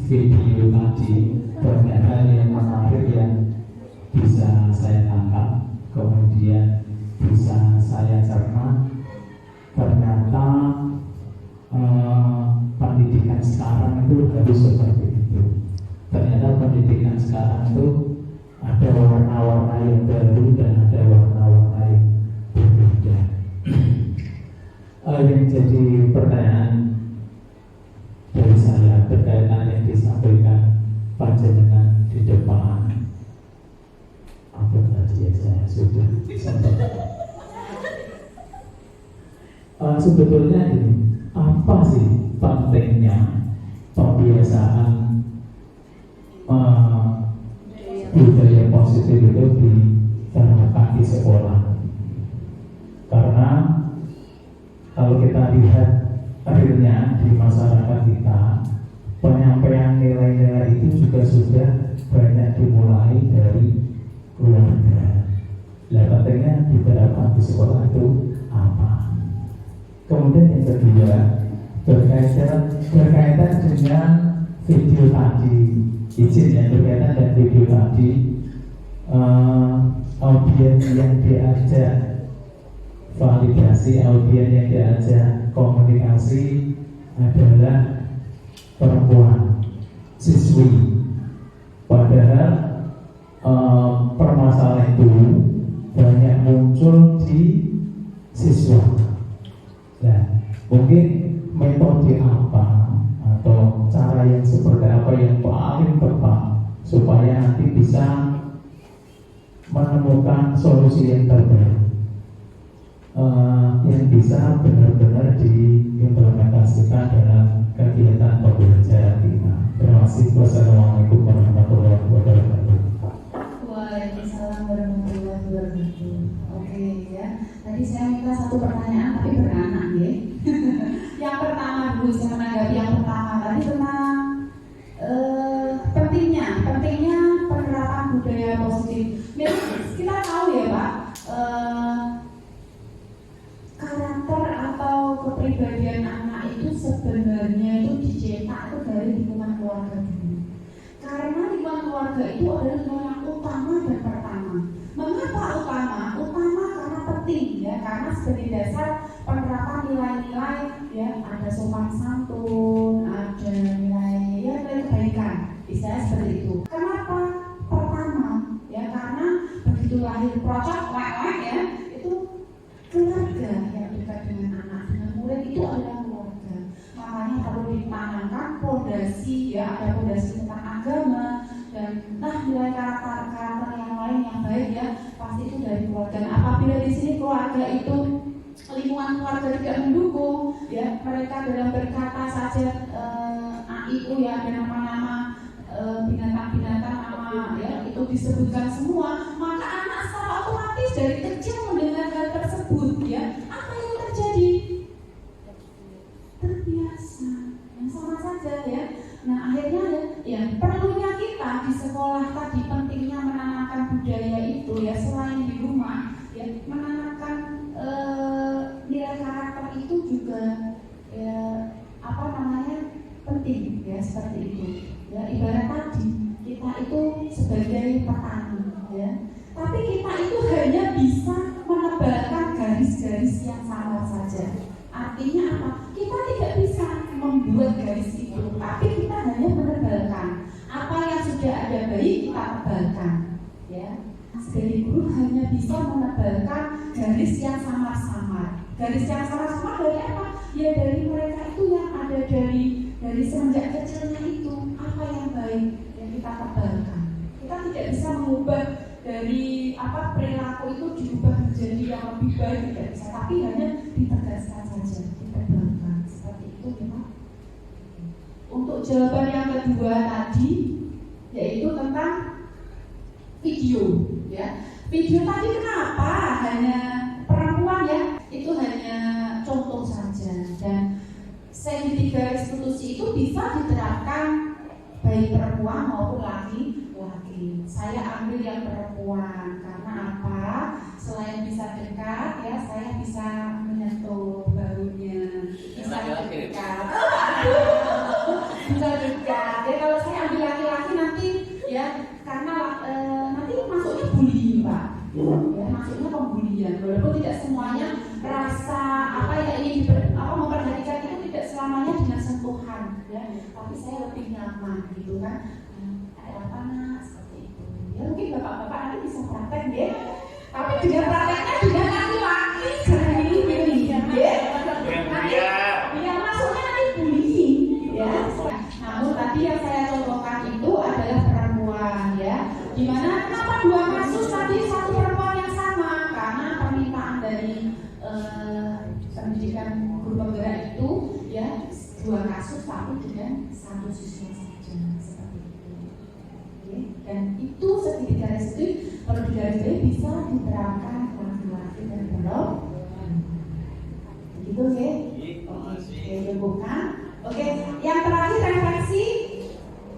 video tadi, banyak hal yang menarik yang bisa saya tangkap, kemudian bisa saya cerna. Ternyata pendidikan sekarang itu harus seperti itu. Ternyata pendidikan sekarang itu ada warna-warna yang baru dan ada warna-warna yang berbeda. Yang jadi pertanyaan dari saya berkaitan yang disampaikan panjenengan di depan. Apa tadi ya saya sudah sampaikan. Sebetulnya ini apa sih pentingnya pembiasaan budaya positif itu diterapkan di sekolah? Karena kalau kita lihat akhirnya di masyarakat kita, penyampaian nilai-nilai itu juga sudah banyak dimulai dari keluarga. Nah, pentingnya diterapkan di sekolah itu apa? Kemudian yang kedua, berkaitan dengan video tadi, izin yang berkaitan dengan video tadi, audiens yang diajak validasi, audiens yang diajak komunikasi adalah perempuan, siswi. Padahal permasalahan itu banyak muncul di siswa. Nah, mungkin metode apa atau cara yang seperti apa yang paling tepat supaya nanti bisa menemukan solusi yang terbaik. bisa benar-benar diimplementasikan dalam kegiatan pembelajaran kita. Terima kasih. Wassalamualaikum warahmatullahi wabarakatuh.
Waalaikumsalam warahmatullahi wabarakatuh. Oke ya, tadi saya minta satu pertanyaan tapi beranak ya. Yang pertama dulu, saya menanggapi yang pertama tadi tentang pentingnya penerapan budaya positif. Kita tahu ya Pak, karakter atau kepribadian anak itu sebenarnya itu dicetak itu dari lingkungan keluarga dulu. Karena lingkungan keluarga itu adalah lingkungan yang utama dan pertama. Mengapa utama? Utama karena penting ya, karena sebagai dasar penerapan nilai-nilai ya, ada sopan santun, ada nilai kebaikan, istilahnya seperti itu. Kenapa pertama? Ya karena begitu lahir procok, ya itu keluarga yang dekat dengan anak, dengan murid itu adalah keluarga. Makanya perlu ditanamkan pondasi ya, ada pondasi tentang agama dan nilai karakter yang lain yang baik ya, pasti itu dari keluarga. Nah, apabila di sini keluarga itu lingkungan keluarga tidak mendukung ya, mereka dalam berkata saja AIU ya, ada nama-nama binatang-binatang nama ya itu disebutkan semua, maka anak secara otomatis dari kecil mendengar hal tersebut ya, apa yang terjadi? Terbiasa, yang sama saja ya. Nah akhirnya ya perlunya kita di sekolah tadi, pentingnya menanamkan budaya itu ya, selain di rumah ya, menanamkan nilai karakter itu juga ya penting ya, seperti itu ya. Ibarat tadi kita itu sebagai petani ya, tapi kita itu hanya bisa menebalkan garis-garis yang sama saja. Artinya apa? Kita tidak bisa membuat garis itu, tapi kita hanya menebalkan. Apa yang sudah ada baik kita tebalkan ya. Sebagai guru hanya bisa menebalkan garis yang samar-samar. Garis yang samar-samar dari apa? Ya dari mereka itu yang ada dari semenjak kecilnya itu, apa yang baik yang kita tebalkan. Kita tidak bisa mengubah dari perilaku itu diubah menjadi yang lebih baik, tidak bisa, tapi hanya ditegaskan saja, ditebalkan seperti itu ya Pak. Untuk jawaban yang kedua tadi yaitu tentang video ya. Video tadi kenapa hanya perempuan ya? Itu hanya contoh saja, dan segitiga restitusi itu bisa diterapkan baik perempuan maupun laki-laki. Saya ambil yang perempuan karena apa? Selain bisa dekat ya, saya bisa menyentuh bahunya, bisa dekat. Bisa dekat. Ya kalau saya ambil laki-laki nanti ya, karena nanti masuknya bullying Pak. Ya, masuknya pembulian. Walaupun tidak semuanya rasa ini memperhatikan itu tidak selamanya dengan sentuhan ya, tapi saya lebih nyaman gitu kan. Ada apa nak seperti itu ya, mungkin bapak-bapak nanti bisa praktek ya, tapi dengan prakteknya dengan laki-laki jangan ini ya, yang masuknya nanti bullying ya. Namun tadi yang saya contohkan itu adalah perempuan ya, dimana kenapa dua kasus tadi, satu perempuan yang sama, karena permintaan dari pendidikan guru penggerak itu ya, dua kasus tapi dengan satu siswa saja seperti itu. Oke. Dan itu segitiga restitusi perlu digarisbawahi bisa diterapkan laki-laki dan perempuan. Begitu ya? Oke, bukan. Oke, yang terakhir refleksi.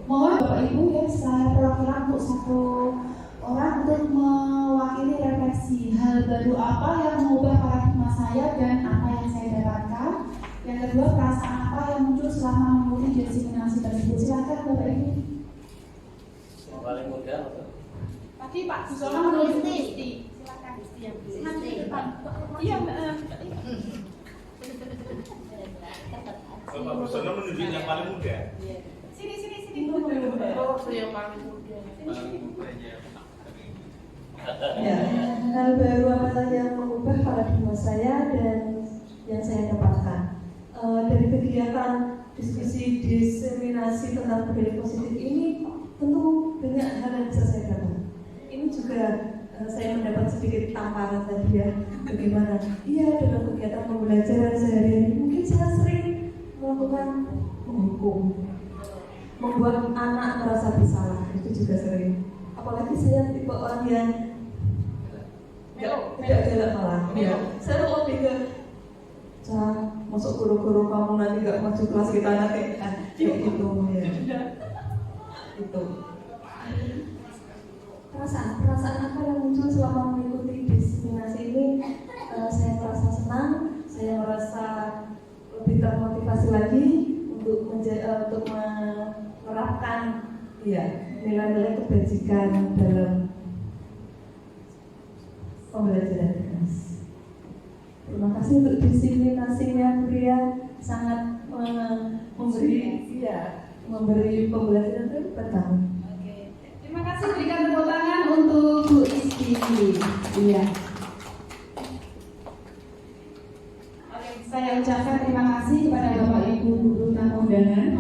Mohon Bapak Ibu ya, saya perwakilan untuk satu orang untuk mewakili refleksi hal baru apa yang mengubah paradigma saya dan apa yang saya dapatkan. Yang kedua, perasaan apa yang muncul selama mengikuti diseminasi tersebut. Silakan Bapak Ibu.
Yang paling mudah
Tadi Pak Gusono menulis Gusti. Silakan Gusti yang nanti depan. Iya,
Bapak Gusono menunjuk yang paling muda.
Sini. Oh, yang paling muda.
Ya, hal baru apa yang mengubah paradigma saya dan yang saya dapatkan dari kegiatan diskusi diseminasi tentang budaya positif ini, tentu banyak hal yang bisa saya dapat. Ini juga saya mendapat sedikit tamparan tadi ya, bagaimana dalam kegiatan pembelajaran sehari-hari mungkin saya sering melakukan menghukum, membuat anak merasa bersalah, itu juga sering. Apalagi saya tipe orang yang tidak galak malah. Ya, saya lebih ke masuk guru-guru kamu nanti gak maju kelas kita nanti kayak gitu ya. Itu perasaan apa yang muncul selama mengikuti diseminasi ini? Saya merasa senang, saya merasa lebih termotivasi lagi untuk menerapkan nilai-nilai kebajikan dalam pembelajaran kelas. Terima kasih untuk diseminasinya, Buria, sangat memberi pembelajaran yang pertama.
Terima kasih, berikan tepuk tangan untuk Bu Iski. Iya. Oke, saya ucapkan terima kasih kepada Bapak Ibu guru tamu undangan.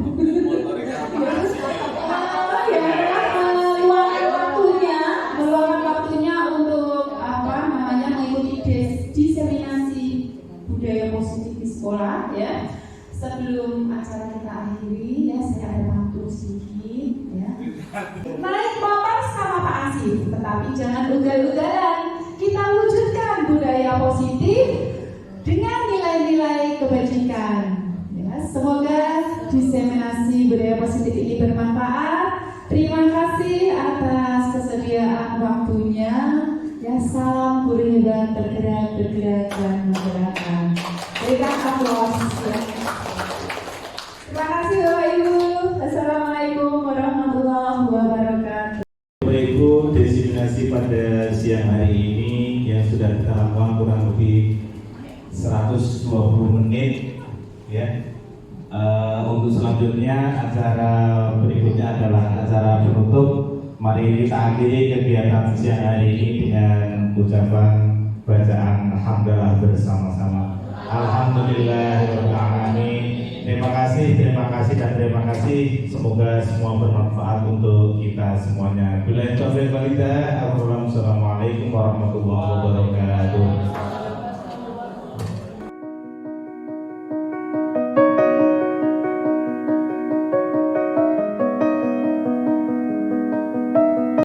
Meluangkan waktunya untuk mengikuti diseminasi budaya positif di sekolah ya. Sebelum acara kita akhiri ya, saya ada pantun sedikit ya. Naik motor sama Pak Asif, tetapi jangan ugal-ugalan. Kita wujudkan budaya positif dengan nilai-nilai kebajikan. Ya, semoga diseminasi budaya positif ini bermanfaat. Terima kasih atas kesediaan waktunya. Ya, salam guru hebat, bergerak dan menggerakkan. Berikan aplaus ya. Terima kasih Bapak Ibu. Assalamualaikum warahmatullahi wabarakatuh.
Bapak Ibu, diseminasi pada siang hari ini yang sudah kita lakukan kurang lebih 120 menit ya. Untuk selanjutnya acara berikutnya adalah acara penutup. Mari kita akhiri kegiatan siang hari ini dengan ucapan bacaan hamdalah bersama-sama. Alhamdulillahirabbil alamin. Terima kasih dan terima kasih. Semoga semua bermanfaat untuk kita semuanya. Billahi taufiq wal hidayah. Assalamualaikum warahmatullahi wabarakatuh.